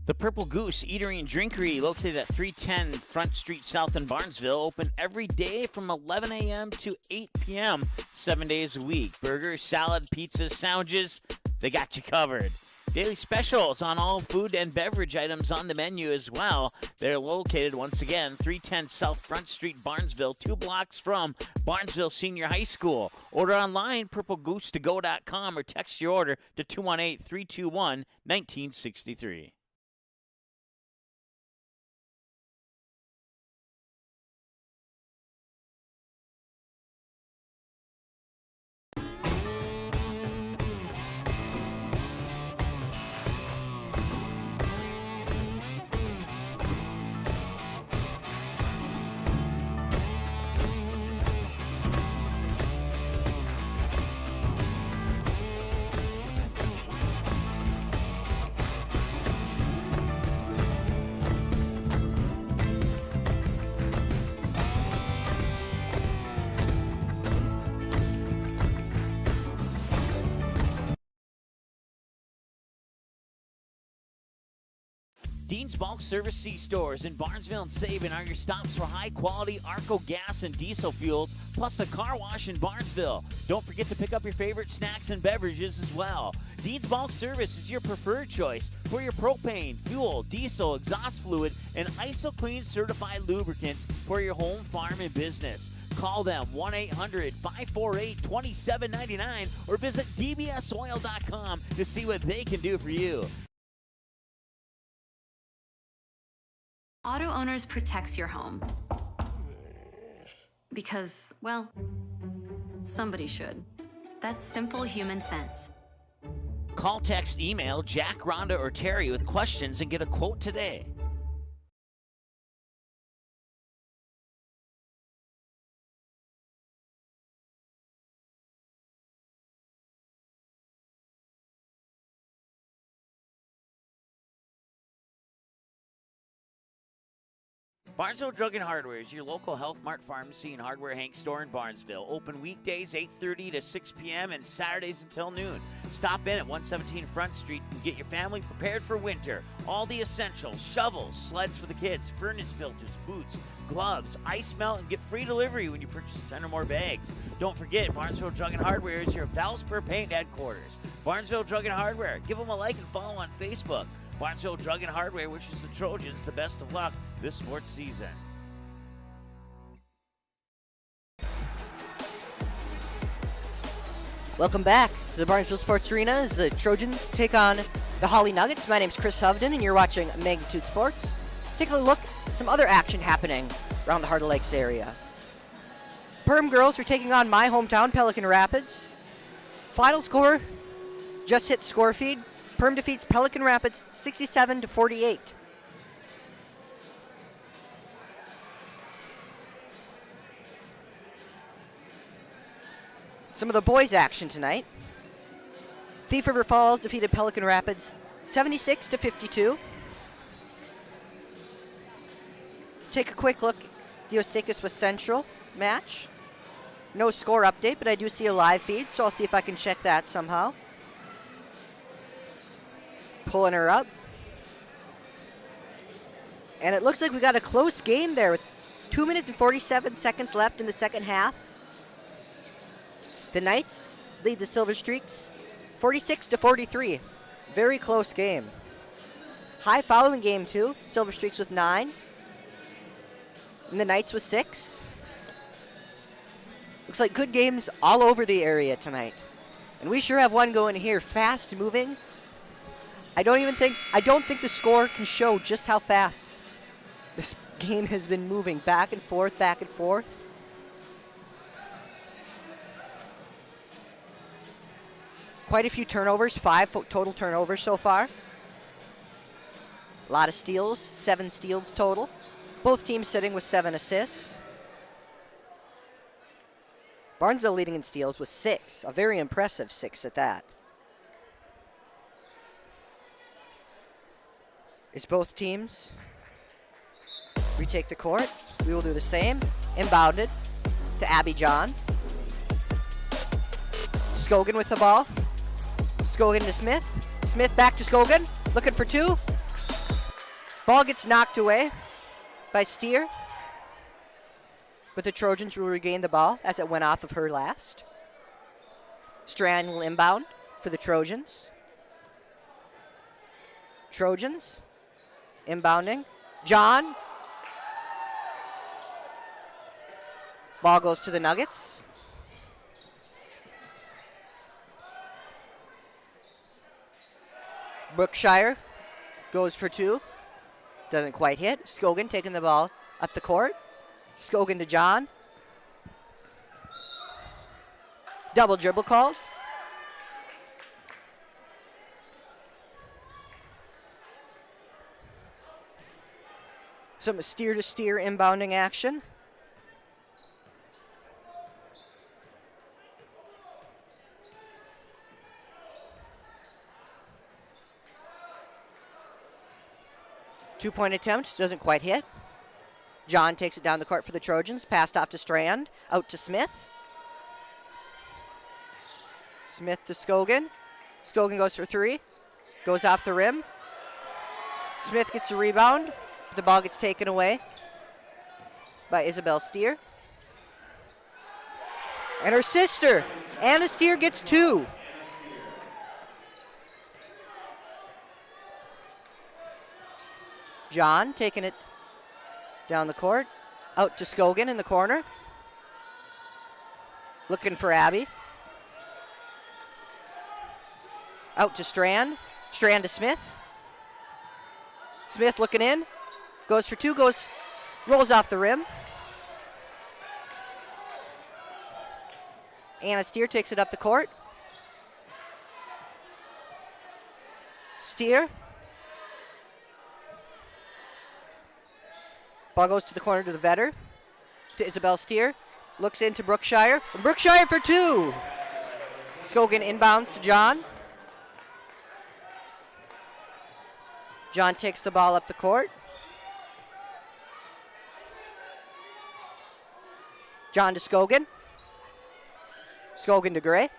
The Purple Goose Eatery and Drinkery, located at 310 Front Street South in Barnesville, open every day from 11 a.m. to 8 p.m., 7 days a week. Burgers, salad, pizzas, sandwiches, they got you covered. Daily specials on all food and beverage items on the menu as well. They're located, once again, 310 South Front Street, Barnesville, 2 blocks from Barnesville Senior High School. Order online, purplegoose2go.com, or text your order to 218-321-1963. Dean's Bulk Service C-Stores in Barnesville and Sabin are your stops for high-quality Arco gas and diesel fuels, plus a car wash in Barnesville. Don't forget to pick up your favorite snacks and beverages as well. Dean's Bulk Service is your preferred choice for your propane, fuel, diesel, exhaust fluid, and ISO-Clean certified lubricants for your home, farm, and business. Call them 1-800-548-2799 or visit dbsoil.com to see what they can do for you. Auto Owners protects your home. Because, well, somebody should. That's simple human sense. Call, text, email Jack, Rhonda, or Terry with questions and get a quote today. Barnesville Drug and Hardware is your local Health Mart Pharmacy and Hardware Hank store in Barnesville. Open weekdays 8:30 to 6 p.m. and Saturdays until noon. Stop in at 117 Front Street and get your family prepared for winter. All the essentials, shovels, sleds for the kids, furnace filters, boots, gloves, ice melt, and get free delivery when you purchase 10 or more bags. Don't forget, Barnesville Drug and Hardware is your Valspur Paint headquarters. Barnesville Drug and Hardware. Give them a like and follow on Facebook. Barnesville Drug and Hardware wishes the Trojans the best of luck this sports season. Welcome back to the Barnesville Sports Arena as the Trojans take on the Hawley Nuggets. My name's Chris Hovden, and you're watching Magnitude Sports. Take a look at some other action happening around the Heart of Lakes area. Perm girls are taking on my hometown, Pelican Rapids. Final score just hit score feed. Perm defeats Pelican Rapids 67-48. Some of the boys' action tonight. Thief River Falls defeated Pelican Rapids 76-52. Take a quick look at the Osakis West Central match. No score update, but I do see a live feed, so I'll see if I can check that somehow. Pulling her up. And it looks like we got a close game there with 2 minutes and 47 seconds left in the second half. The Knights lead the Silver Streaks 46-43. Very close game. High fouling game too. Silver Streaks with 9. And the Knights with 6. Looks like good games all over the area tonight. And we sure have one going here. Fast moving. I don't think the score can show just how fast this game has been moving back and forth, back and forth. Quite a few turnovers, 5 total turnovers so far. A lot of steals, 7 steals total. Both teams sitting with 7 assists. Barnesville leading in steals with 6, a very impressive 6 at that. As both teams retake the court, we will do the same. Inbounded to Abby John. Scogan with the ball. Scogan to Smith. Smith back to Scogan, looking for 2. Ball gets knocked away by Steer. But the Trojans will regain the ball as it went off of her last. Strand will inbound for the Trojans. Trojans inbounding. John. Ball goes to the Nuggets. Brookshire goes for 2. Doesn't quite hit. Scogan taking the ball up the court. Scogan to John. Double dribble called. Some steer-to-steer inbounding action. Two-point attempt, doesn't quite hit. John takes it down the court for the Trojans. Passed off to Strand, out to Smith. Smith to Scogan. Scogan goes for 3. Goes off the rim. Smith gets a rebound. The ball gets taken away by Isabel Steer. And her sister, Anna Steer, gets 2. John taking it down the court. Out to Scogan in the corner. Looking for Abby. Out to Strand. Strand to Smith. Smith looking in. Goes for 2, rolls off the rim. Anna Steer takes it up the court. Steer. Ball goes to the corner to the Vetter. To Isabel Steer. Looks into Brookshire. And Brookshire for 2. Scogan inbounds to John. John takes the ball up the court. John to Scogan. Scogan to Gray.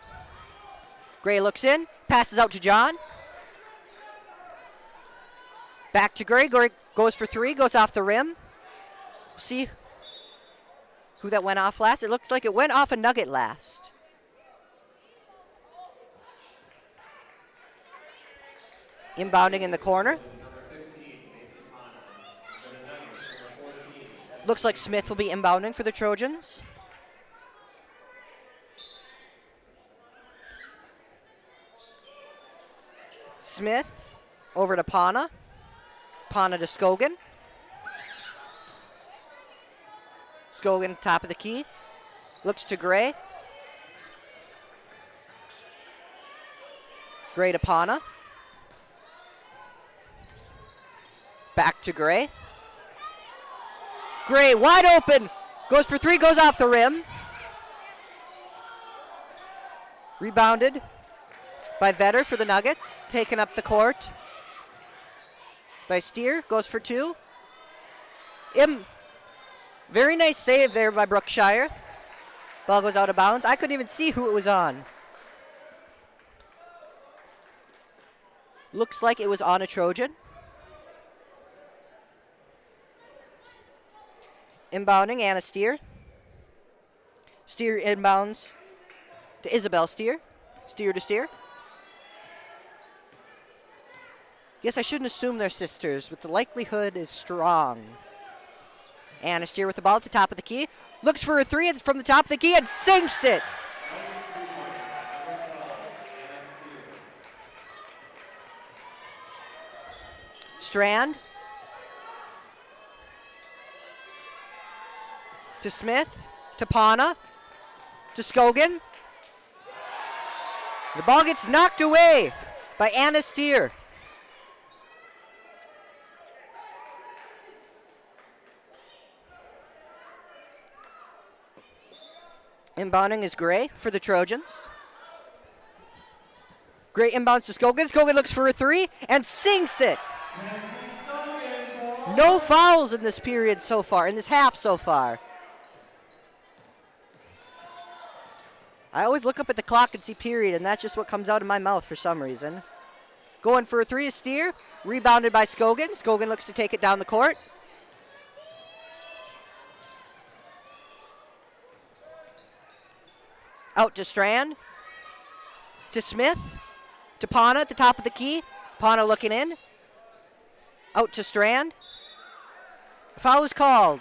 Gray looks in, passes out to John. Back to Gray. Gray goes for 3, goes off the rim. See who that went off last. It looks like it went off a Nugget last. Inbounding in the corner. Looks like Smith will be inbounding for the Trojans. Smith over to Pana. Pana to Scogan. Scogan top of the key. Looks to Gray. Gray to Pana. Back to Gray. Gray wide open. Goes for 3, goes off the rim. Rebounded by Vetter for the Nuggets. Taken up the court by Steer. Goes for 2. Very nice save there by Brookshire. Ball goes out of bounds. I couldn't even see who it was on. Looks like it was on a Trojan. Inbounding, Anna Steer. Steer inbounds to Isabel Steer. Steer to Steer. Guess I shouldn't assume they're sisters, but the likelihood is strong. Anna Steer with the ball at the top of the key. Looks for a 3 from the top of the key and sinks it. Strand. To Smith, to Pana, to Scogan. The ball gets knocked away by Anna Steer. Inbounding is Gray for the Trojans. Gray inbounds to Scogan. Scogan looks for a 3 and sinks it. No fouls in this period so far, in this half so far. I always look up at the clock and see period, and that's just what comes out of my mouth for some reason. Going for a 3 is Steer. Rebounded by Scogan. Scogan looks to take it down the court. Out to Strand. To Smith. To Pana at the top of the key. Pana looking in. Out to Strand. Foul is called.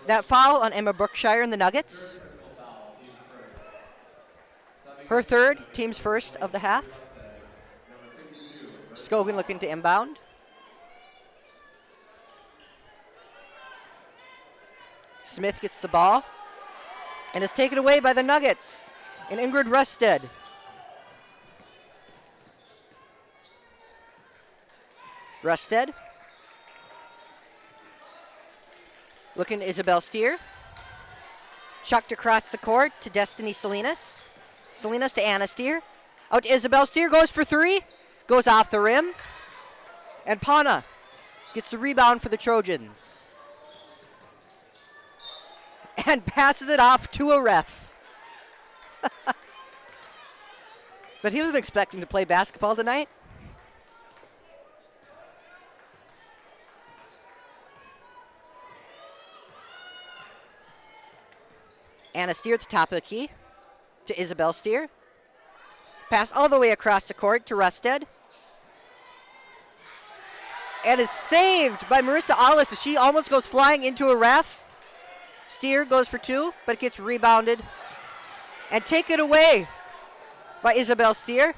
That foul on Emma Brookshire and the Nuggets. Her 3rd, team's first of the half. Scogan looking to inbound. Smith gets the ball and is taken away by the Nuggets and Ingrid Rusted. Rusted. Looking to Isabel Steer. Chucked across the court to Destiny Salinas. Salinas to Anna Steer. Out to Isabel Steer. Goes for 3. Goes off the rim. And Pana gets the rebound for the Trojans. And passes it off to a ref. But he wasn't expecting to play basketball tonight. Anna Steer at the top of the key to Isabel Steer. Pass all the way across the court to Rusted. And is saved by Marissa Allis as she almost goes flying into a ref. Steer goes for two, but gets rebounded and taken away by Isabel Steer.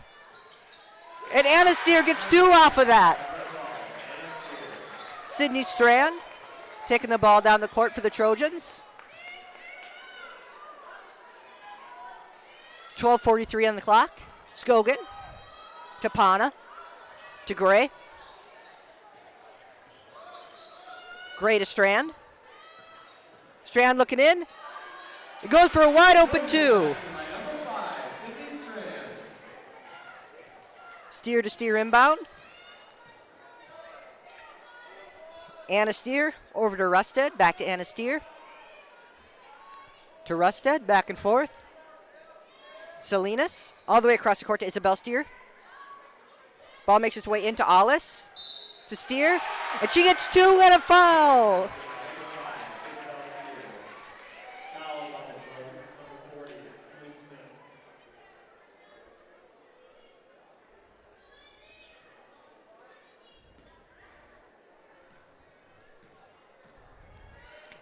And Anna Steer gets two off of that. Sydney Strand taking the ball down the court for the Trojans. 12:43 on the clock. Scogan to Pana to Gray. Gray to Strand. Strand looking in. It goes for a wide open two. Steer to Steer inbound. Anna Steer over to Rusted. Back to Anna Steer. To Rusted. Back and forth. Salinas all the way across the court to Isabel Steer. Ball makes its way into Alice. To Steer. And she gets two and a foul.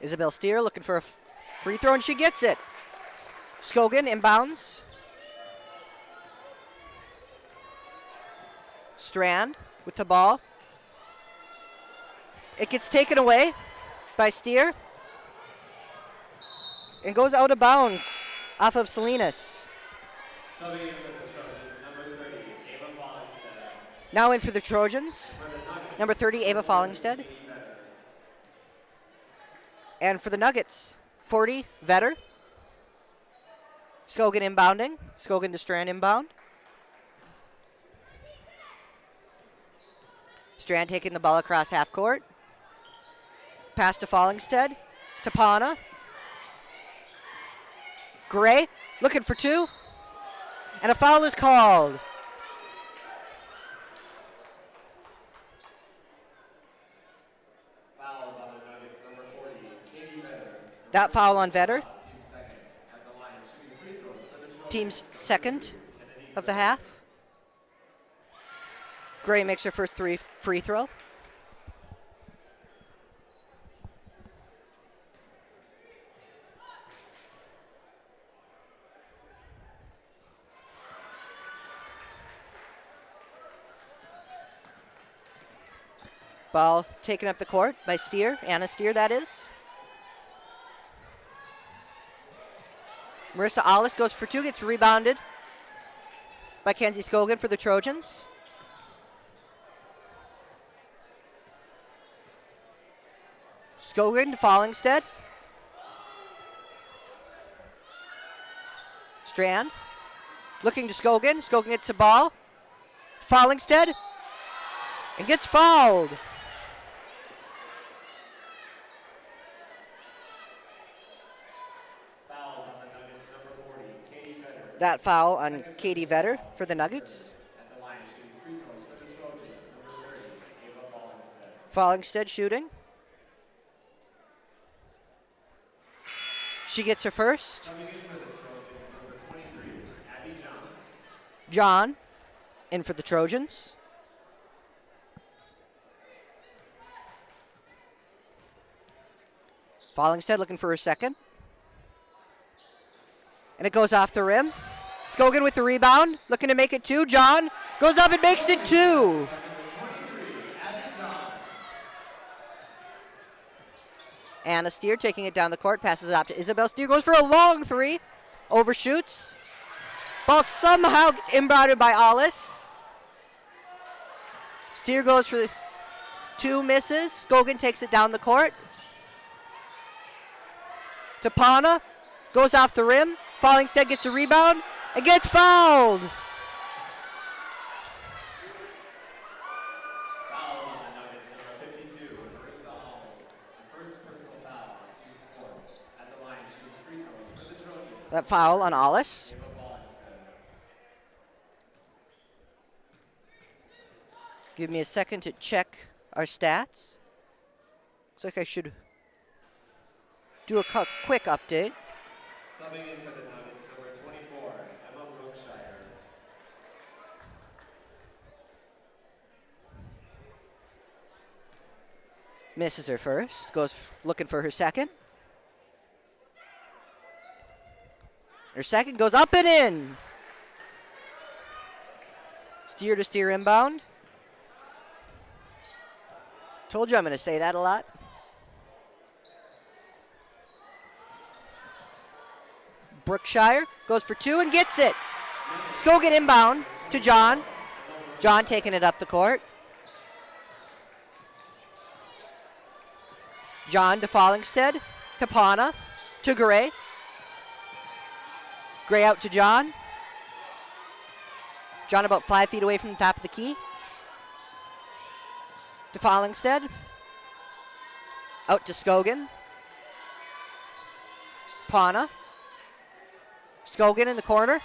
Isabel Steer looking for a free throw, and she gets it. Scogan inbounds. Strand with the ball. It gets taken away by Steer and goes out of bounds off of Salinas. Now in for the Trojans. Number 30, Ava Fallingstead. And for the Nuggets, 40, Vetter. Scogan inbounding. Scogan to Strand inbound. Strand taking the ball across half court. Pass to Fallingstead. To Pana. Gray looking for two. And a foul is called. That foul on Vetter. Team's second of the half. Gray makes her first free throw. Ball taken up the court by Steer, Anna Steer that is. Marissa Alice goes for two, gets rebounded by Kenzie Scogan for the Trojans. Scogan to Fallingstead. Strand looking to Scogan. Scogan gets the ball. Fallingstead and gets fouled. That foul on Katie Vetter for the Nuggets. Fallingstead shooting. She gets her first. John in for the Trojans. Fallingstead looking for her second. And it goes off the rim. Scogan with the rebound, looking to make it two. John goes up and makes it two. Anna Steer taking it down the court, passes it out to Isabel Steer, goes for a long three, overshoots. Ball somehow gets inbounded by Alice. Steer goes for two, misses. Scogan takes it down the court. To Pana, goes off the rim. Fallingstead gets a rebound and gets fouled. That foul on Alice. Give me a second to check our stats. Looks like I should do a quick update. Subbing in for the Nuggets, number 24, Emma Brookshire. Misses her first. Goes looking for her second. Her second goes up and in. Steer to steer inbound. Told you I'm going to say that a lot. Brookshire goes for two and gets it. Scogan inbound to John. John taking it up the court. John to Fallingstead, to Pana, to Gray. Gray out to John. John about 5 feet away from the top of the key. To Fallingstead. Out to Scogan. Pana. Scogan in the corner.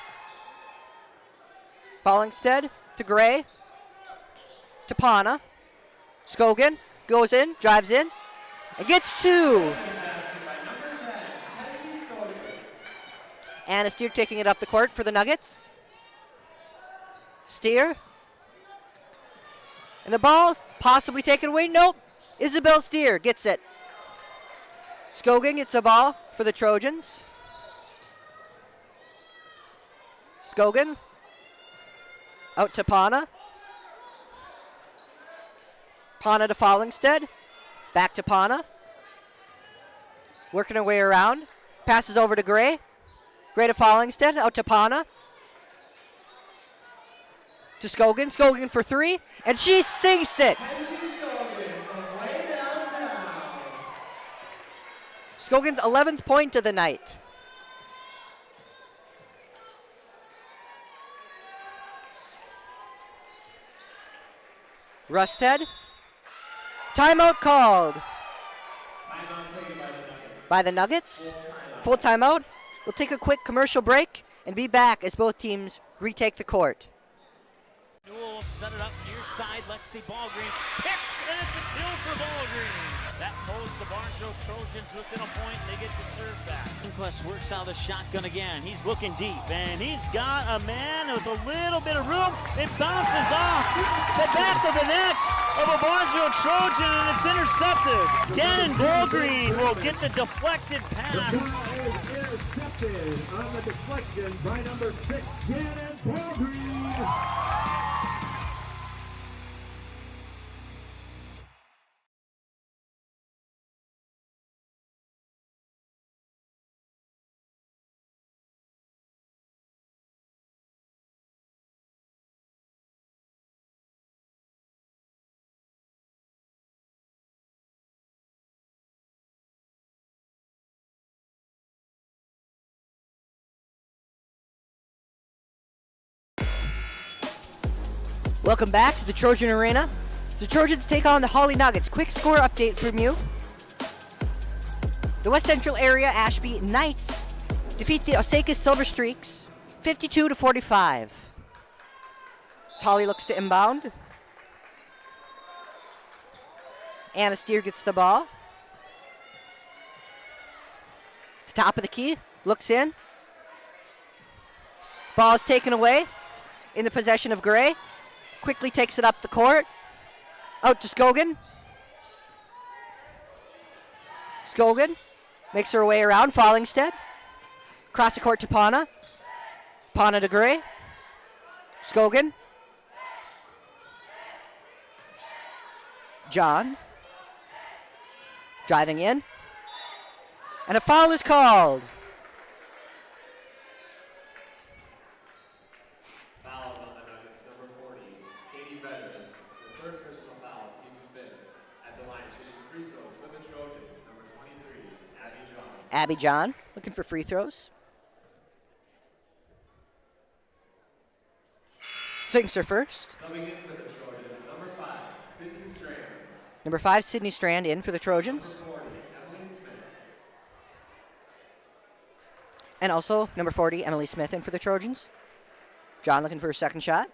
Fallingstead to Gray. To Pana. Scogan goes in, drives in, and gets two. Anna Steer taking it up the court for the Nuggets. Steer. And the ball possibly taken away. Nope. Isabel Steer gets it. Scogan gets the ball for the Trojans. Scogan. Out to Pana. Pana to Fallingstead. Back to Pana. Working her way around. Passes over to Gray. Gray to Fallingstead. Out to Pana. To Scogan. Scogan for three. And she sinks it. Scogan's 11th point of the night. Rusted. Timeout called. Timeout taken by the Nuggets. Full timeout. We'll take a quick commercial break and be back as both teams retake the court. Newell set it up near side. Lexi Ballgreen kick, and it's a kill for Ballgreen. That pulls the Barnesville Trojans within a point, and they get the serve back. Quest works out the shotgun again. He's looking deep, and he's got a man with a little bit of room. It bounces off the back of the neck of a Barnesville Trojan, and it's intercepted. Gannon Ballgreen will get the deflected pass. Intercepted on the deflection by number 6, Gannon Ballgreen. Welcome back to the Trojan Arena. The Trojans take on the Hawley Nuggets. Quick score update from you. The West Central area Ashby Knights defeat the Osaka Silver Streaks 52-45. As Hawley looks to inbound. Anna Steer gets the ball. The top of the key. Looks in. Ball is taken away. In the possession of Gray. Quickly takes it up the court. Out to Scogan. Scogan makes her way around. Fallingstead. Cross the court to Pana. Pana to Gray. Scogan. John. Driving in. And a foul is called. Fouls on the Nuggets, number 40, Katie Vedder, the third personal foul, team Smith. At the line, shooting free throws for the Trojans, number 23, Abby John. Abby John looking for free throws. Sinks her first. Subbing in for the Trojans, number 5, Sydney Strand. Number 5, Sydney Strand in for the Trojans. Number 40, Emily Smith. And also number 40, Emily Smith in for the Trojans. John looking for a second shot.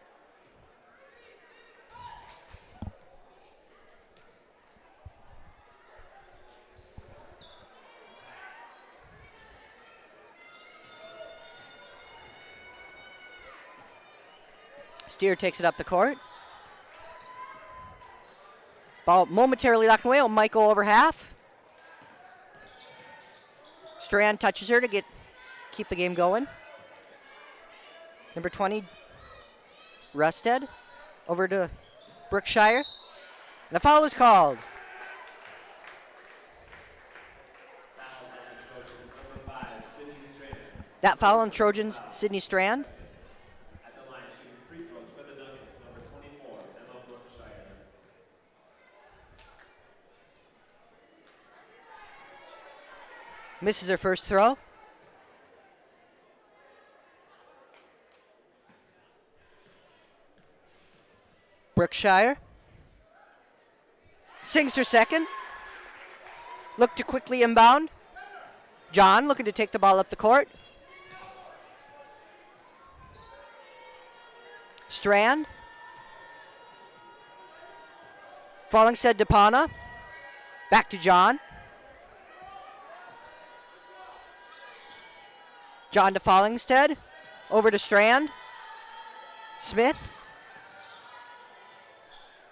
Steer takes it up the court. Ball momentarily knocked away. Might go over half. Strand touches her to keep the game going. Number 20, Rusted, over to Brookshire. And a foul is called. That foul on Trojans, Sydney Strand. At the line, shooting free throws for the Nuggets, number 24, Emma Brookshire. Misses her first throw. Brookshire sinks her second. Look to quickly inbound. John looking to take the ball up the court. Strand. Fallingstead to Pana. Back to John. John to Fallingstead. Over to Strand. Smith.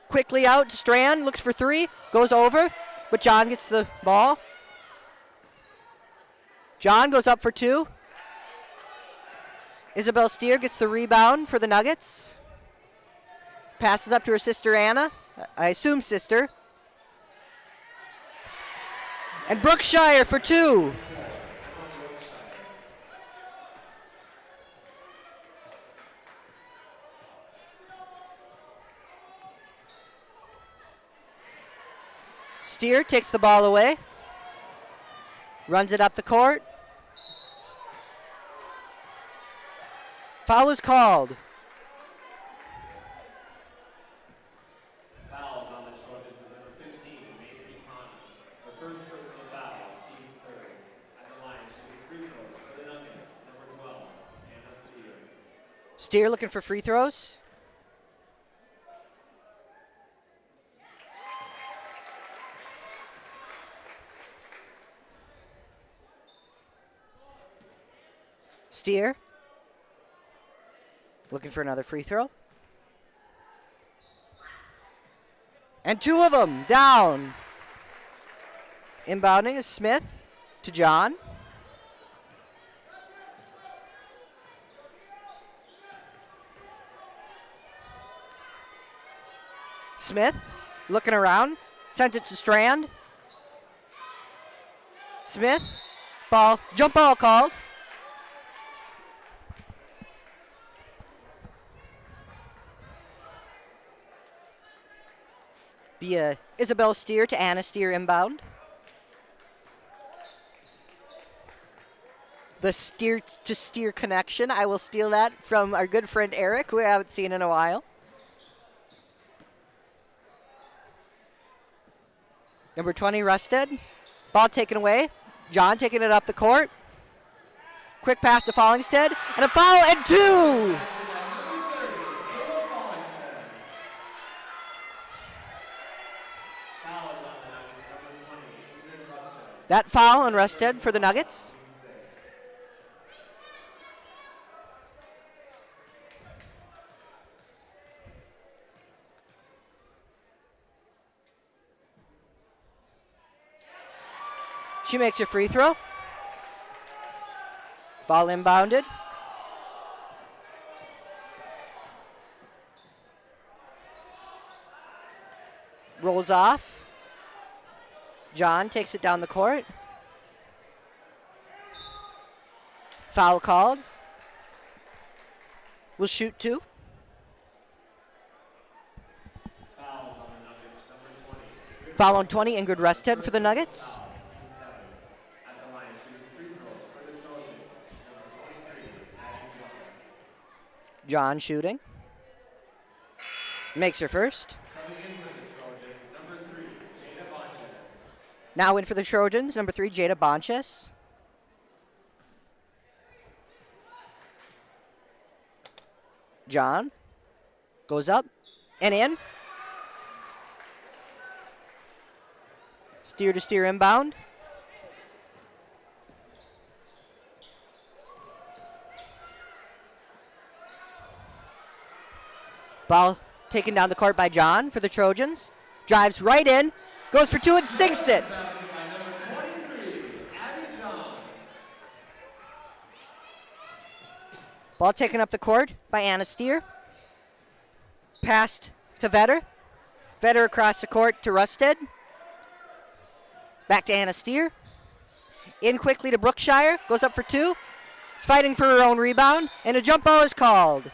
Quickly out to Strand. Looks for three. Goes over. But John gets the ball. John goes up for two. Isabel Steer gets the rebound for the Nuggets. Passes up to her sister Anna. I assume sister. And Brookshire for two. Steer takes the ball away. Runs it up the court. Foul is called. Fouls on the Trojans, number 15, Macy Pana. Her first personal foul, team's third. At the line, shooting free throws for the Nuggets, number 12, Anna Steer. Steer looking for free throws. Steer looking for another free throw. And two of them down. Inbounding is Smith to John. Smith looking around. Sent it to Strand. Smith. Ball. Jump ball called. Be Isabel Steer to Anna Steer inbound. The steer to steer connection. I will steal that from our good friend Eric, who I haven't seen in a while. Number 20, Rusted. Ball taken away. John taking it up the court. Quick pass to Fallingstead. And a foul and two! That foul on Rusted for the Nuggets. She makes her free throw. Ball inbounded. Rolls off. John takes it down the court. Foul called. Will shoot two. Foul on 20, Ingrid Rusted for the Nuggets. John shooting. Makes her first. Now in for the Trojans, number 3, Jada Bonches. John goes up and in. Steer to steer inbound. Ball taken down the court by John for the Trojans. Drives right in, goes for two and sinks it. Ball taken up the court by Anna Steer. Passed to Vetter. Vetter across the court to Rusted. Back to Anna Steer. In quickly to Brookshire. Goes up for two. Is fighting for her own rebound. And a jump ball is called.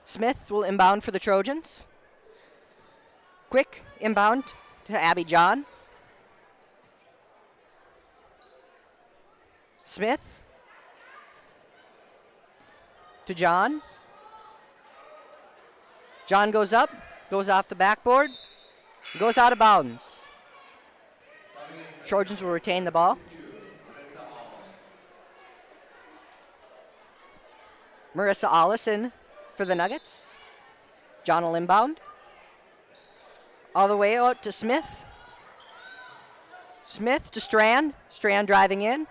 Smith will inbound for the Trojans. Quick inbound to Abby John. Smith to John. John goes up, goes off the backboard, goes out of bounds. Trojans will retain the ball. Marissa Allison for the Nuggets. John will inbound. All the way out to Smith. Smith to Strand. Strand driving in.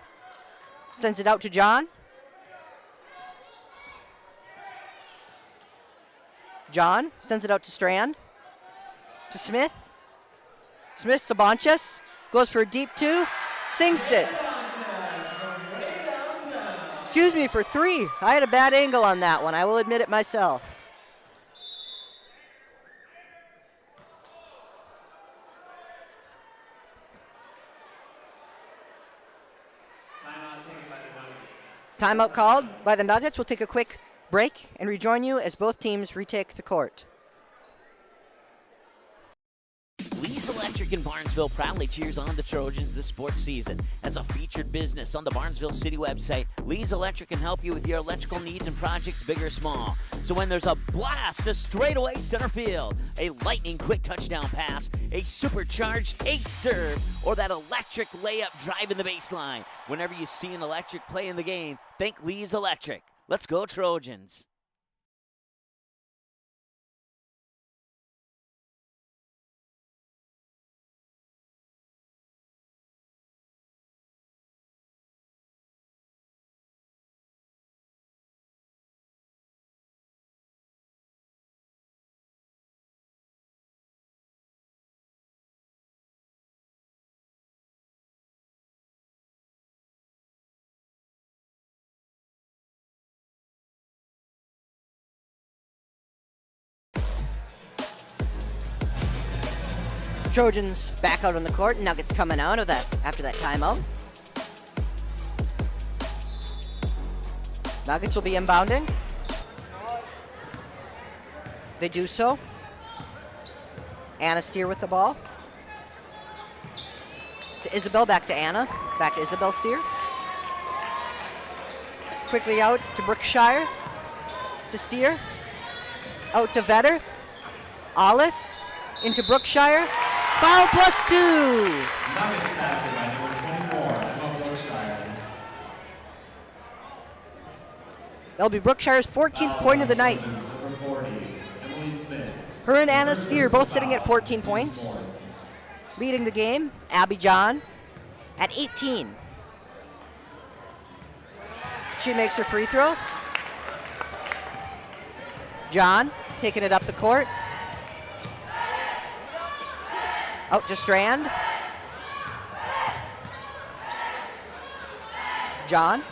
Sends it out to John. John sends it out to Strand. To Smith. Smith to Bonches. Goes for a deep two. Sinks it. Excuse me, for three. I had a bad angle on that one. I will admit it myself. Timeout called by the Nuggets. We'll take a quick break and rejoin you as both teams retake the court. Lee's Electric in Barnesville proudly cheers on the Trojans this sports season. As a featured business on the Barnesville City website, Lee's Electric can help you with your electrical needs and projects big or small. So when there's a blast to straightaway center field, a lightning quick touchdown pass, a supercharged ace serve, or that electric layup drive in the baseline, whenever you see an electric play in the game, think Lee's Electric. Let's go Trojans. Trojans back out on the court. Nuggets coming out of that after that timeout. Nuggets will be inbounding. They do so. Anna Steer with the ball. To Isabel, back to Anna. Back to Isabel Steer. Quickly out to Brookshire. To Steer. Out to Vetter. Alice. Into Brookshire. Foul plus two. Nuggets basket by number 24, Emma Brookshire. That'll be Brookshire's 14th point of the night. Number 40, Emily Smith. Her and Anna Steer both sitting at 14 points. Leading the game, Abby John at 18. She makes her free throw. John taking it up the court. Out to Strand. John.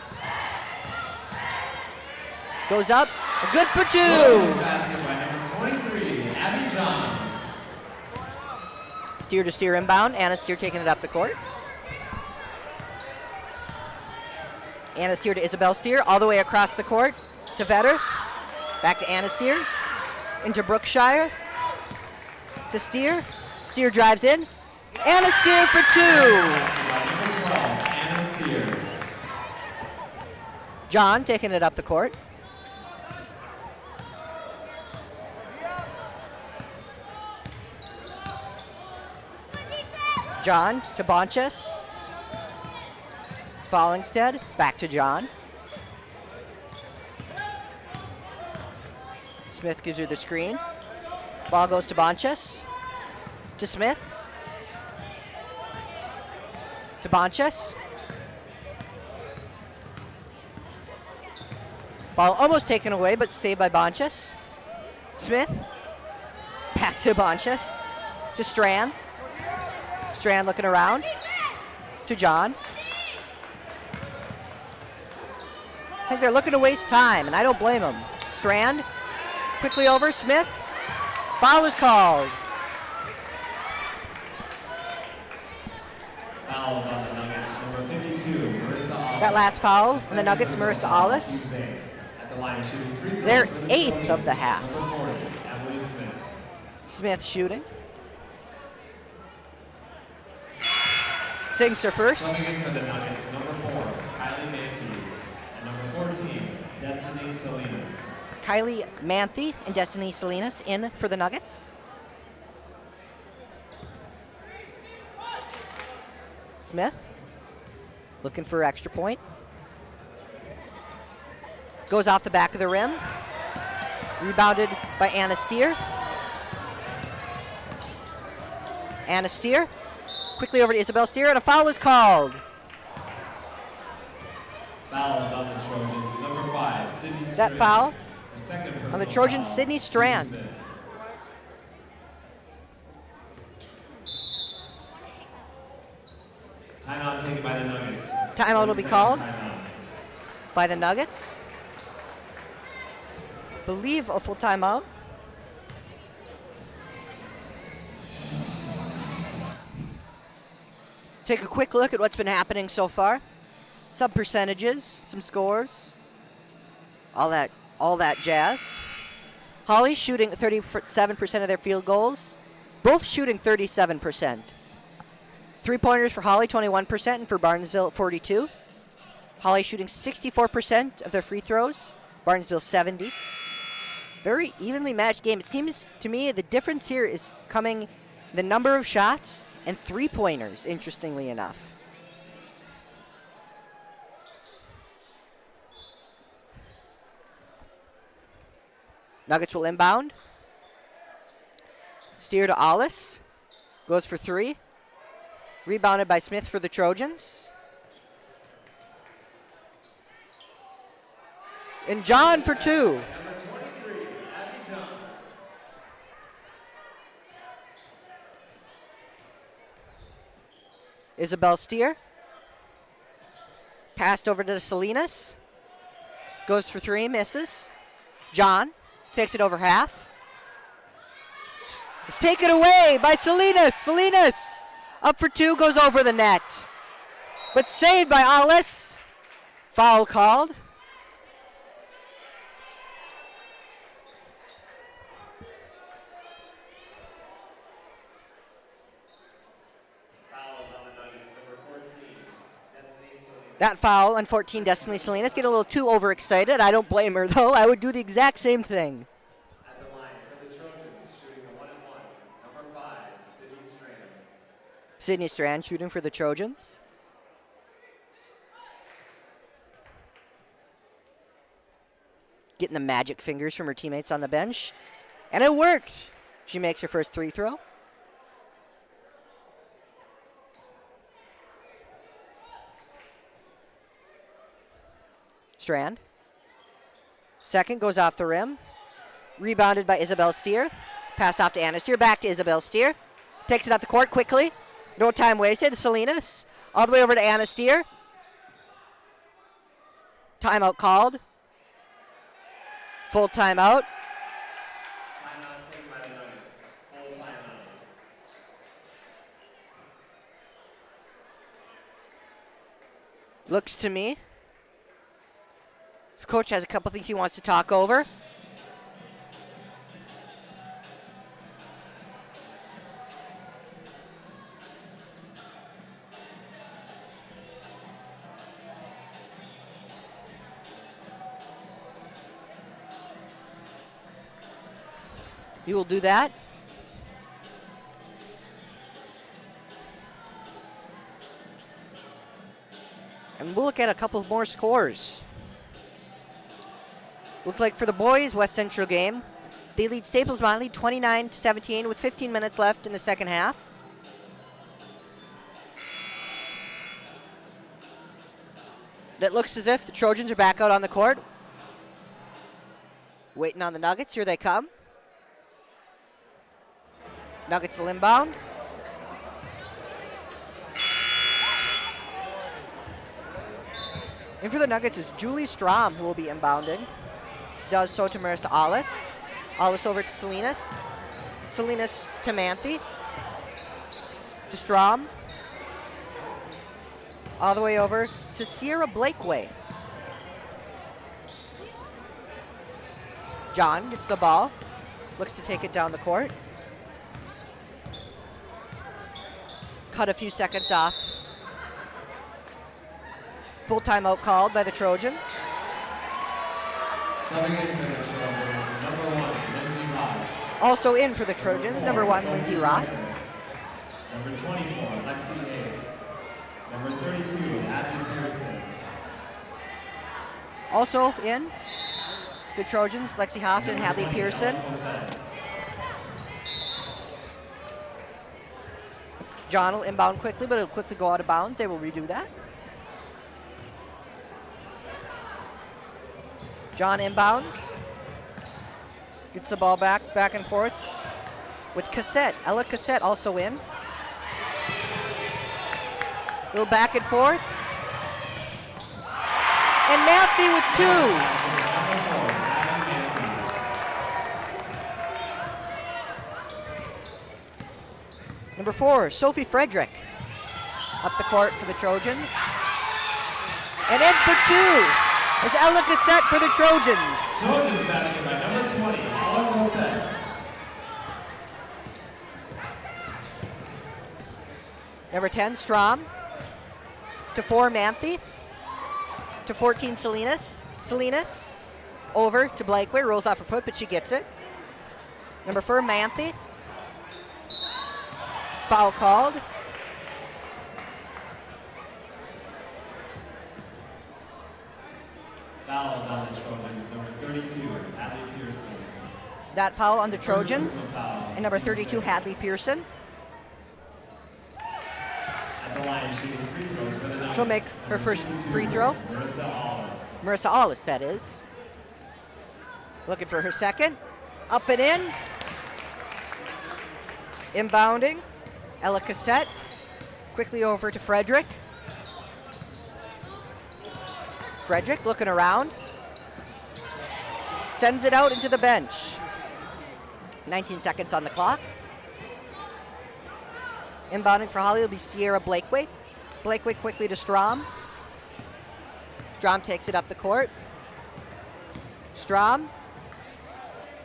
Goes up. Good for two. Basket by number 23, Abby John. Steer to Steer inbound. Anna Steer taking it up the court. Anna Steer to Isabel Steer. All the way across the court to Vetter. Back to Anna Steer. Into Brookshire. To Steer. Steer drives in. Anna Steer for two. Anna Steer. John taking it up the court. John to Bonches. Fallingstead, back to John. Smith gives her the screen. Ball goes to Bonches. To Smith. To Bonches. Ball almost taken away, but saved by Bonchus. Smith. Back to Bonchus. To Strand. Strand looking around. To John. I think they're looking to waste time, and I don't blame them. Strand. Quickly over. Smith. Foul is called. Fouls on the Nuggets. Number 52, Marissa Allis. That last foul on the Nuggets, Marissa Allis. At the line, shooting free throws Their for the 8th Trojans. of the half. Number 40, Emily Smith. Smith shooting. Singster first. Coming in for the Nuggets, number 4, Kylie Matthew. And number 14, Destiny Salinas. Kylie Manthe and Destiny Salinas in for the Nuggets. Smith looking for extra point. Goes off the back of the rim. Rebounded by Anna Steer. Anna Steer. Quickly over to Isabel Steer, and a foul is called. Fouls on the Trojans, number 5, Sydney Strand. That foul The second on the personal Trojans, foul, Sydney Strand. Smith. Timeout taken by the Nuggets. Timeout will be 30 called timeout. by the Nuggets. Believe a full timeout. Take a quick look at what's been happening so far. Some percentages, some scores, all that jazz. Hawley shooting 37% of their field goals, both shooting 37%. 3-pointers for Hawley, 21%, and for Barnesville, 42%. Hawley shooting 64% of their free throws, Barnesville 70%. Very evenly matched game. It seems to me the difference here is coming the number of shots and 3-pointers, interestingly enough. Nuggets will inbound. Steer to Allis. Goes for 3. Rebounded by Smith for the Trojans. And John for 2. Isabel Steer. Passed over to Salinas. Goes for 3, misses. John takes it over half. It's taken away by Salinas. Salinas up for 2, goes over the net. But saved by Allis. Foul called. That foul on 14, Destiny Salinas. Getting a little too overexcited. I don't blame her, though. I would do the exact same thing. At the line for the Trojans, shooting a 1-1, number 5, Sydney Strand. Sydney Strand shooting for the Trojans. Getting the magic fingers from her teammates on the bench. And it worked. She makes her first 3 throw. Strand. Second goes off the rim. Rebounded by Isabel Steer. Passed off to Anna Steer. Back to Isabel Steer. Takes it up the court quickly. No time wasted. Salinas. All the way over to Anna Steer. Timeout called. Full timeout. Timeout taken by the Nuggets. Full timeout. Looks to me. Coach has a couple things he wants to talk over. You will do that. And we'll look at a couple more scores. Looks like for the boys, West Central game, they lead Staples Motley 29-17 with 15 minutes left in the second half. It looks as if the Trojans are back out on the court. Waiting on the Nuggets. Here they come. Nuggets will inbound. In for the Nuggets is Julie Strom, who will be inbounding. Does so to Marissa Allis. Allis over to Salinas. Salinas to Manthe. To Strom. All the way over to Sierra Blakeway. John gets the ball. Looks to take it down the court. Cut a few seconds off. Full timeout called by the Trojans. Subbing in for the Trojans, number 1, Lindsay Rotz. Also in for the Trojans, number 1, Lindsay Rotz. Number 24, Lexi Hay. Number 32, Abby Pearson. Also in the Trojans, Lexi Hoffman and Hadley Pearson. John will inbound quickly, but it'll quickly go out of bounds. They will redo that. John inbounds. Gets the ball back and forth with Cassette. Ella Cassette also in. A little back and forth. And Manthe with 2. Number 4, Sophie Frederick. Up the court for the Trojans. And in for 2 is Ella Cassette for the Trojans. Trojans basket by number 20, Ella Cassette. Number 10, Strom. To 4, Manthe. To 14, Salinas. Salinas over to Blakeway. Rolls off her foot, but she gets it. Number 4, Manthe. Foul called. Fouls on the Trojans, number 32, Hadley Pearson. That foul on the Trojans. And number 32, Hadley Pearson. At the line, shooting free throws for the Nuggets. She'll make her first free throw. Marissa Allis. Marissa Allis, that is. Looking for her second. Up and in. Inbounding. Ella Cassette. Quickly over to Frederick. Frederick looking around. Sends it out into the bench. 19 seconds on the clock. Inbounding for Hawley will be Sierra Blakeway. Blakeway quickly to Strom. Strom takes it up the court. Strom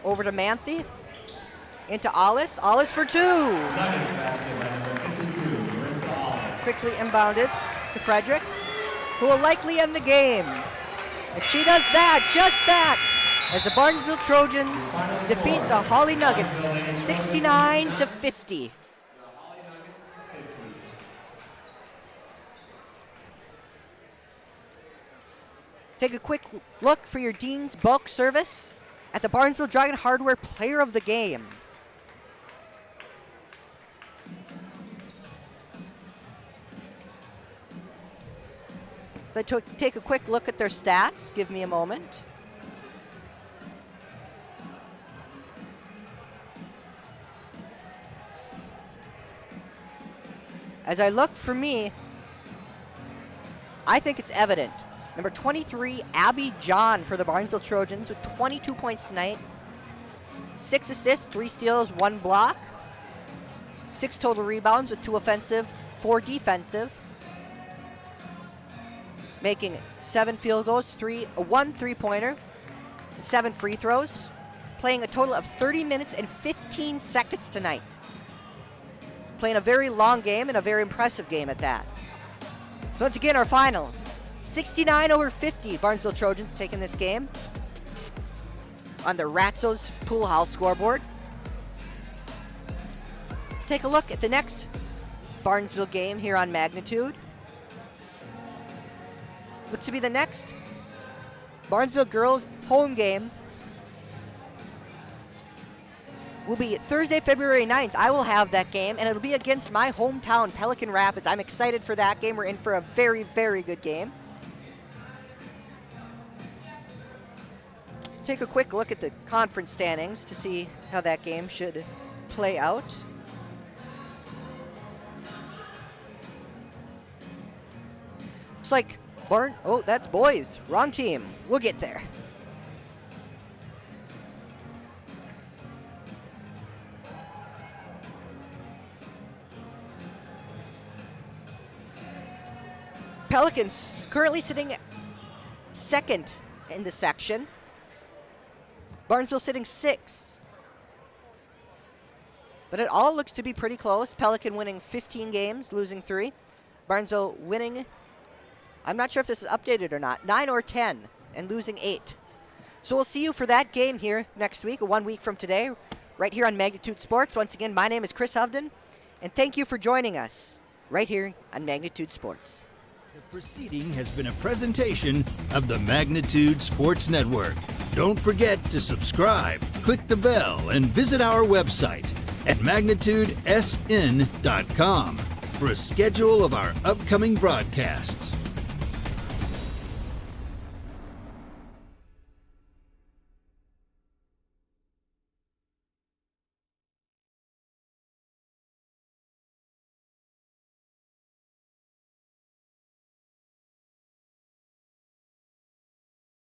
over to Manthe. Into Allis. Allis for 2. Nuggets basket by number 52, Marissa Allis. Quickly inbounded to Frederick, who will likely end the game. If she does that, just that, as the Barnesville Trojans defeat the Hawley Nuggets 69-50. Take a quick look for your Dean's Bulk Service at the Barnesville Dragon Hardware Player of the Game. So I take a quick look at their stats. Give me a moment. As I look for me, I think it's evident. Number 23, Abby John for the Barnesville Trojans with 22 points tonight. 6 assists, 3 steals, 1 block. 6 total rebounds with 2 offensive, 4 defensive. Making 7 field goals, 1 3-pointer, and 7 free throws. Playing a total of 30 minutes and 15 seconds tonight. Playing a very long game and a very impressive game at that. So once again, our final. 69-50, Barnesville Trojans taking this game on the Ratzo's Pool House scoreboard. Take a look at the next Barnesville game here on Magnitude. Looks to be the next Barnesville girls home game will be Thursday, February 9th. I will have that game, and it'll be against my hometown, Pelican Rapids. I'm excited for that game. We're in for a very, very good game. take a quick look at the conference standings to see how that game should play out. Looks like oh, that's boys. Wrong team. We'll get there. Pelicans currently sitting second in the section. Barnesville sitting 6th. But it all looks to be pretty close. Pelican winning 15 games, losing 3. Barnesville winning, I'm not sure if this is updated or not, 9 or 10, and losing 8. So we'll see you for that game here next week, 1 week from today, right here on Magnitude Sports. Once again, my name is Chris Hovden, and thank you for joining us right here on Magnitude Sports. The proceeding has been a presentation of the Magnitude Sports Network. Don't forget to subscribe, click the bell, and visit our website at magnitudesn.com for a schedule of our upcoming broadcasts.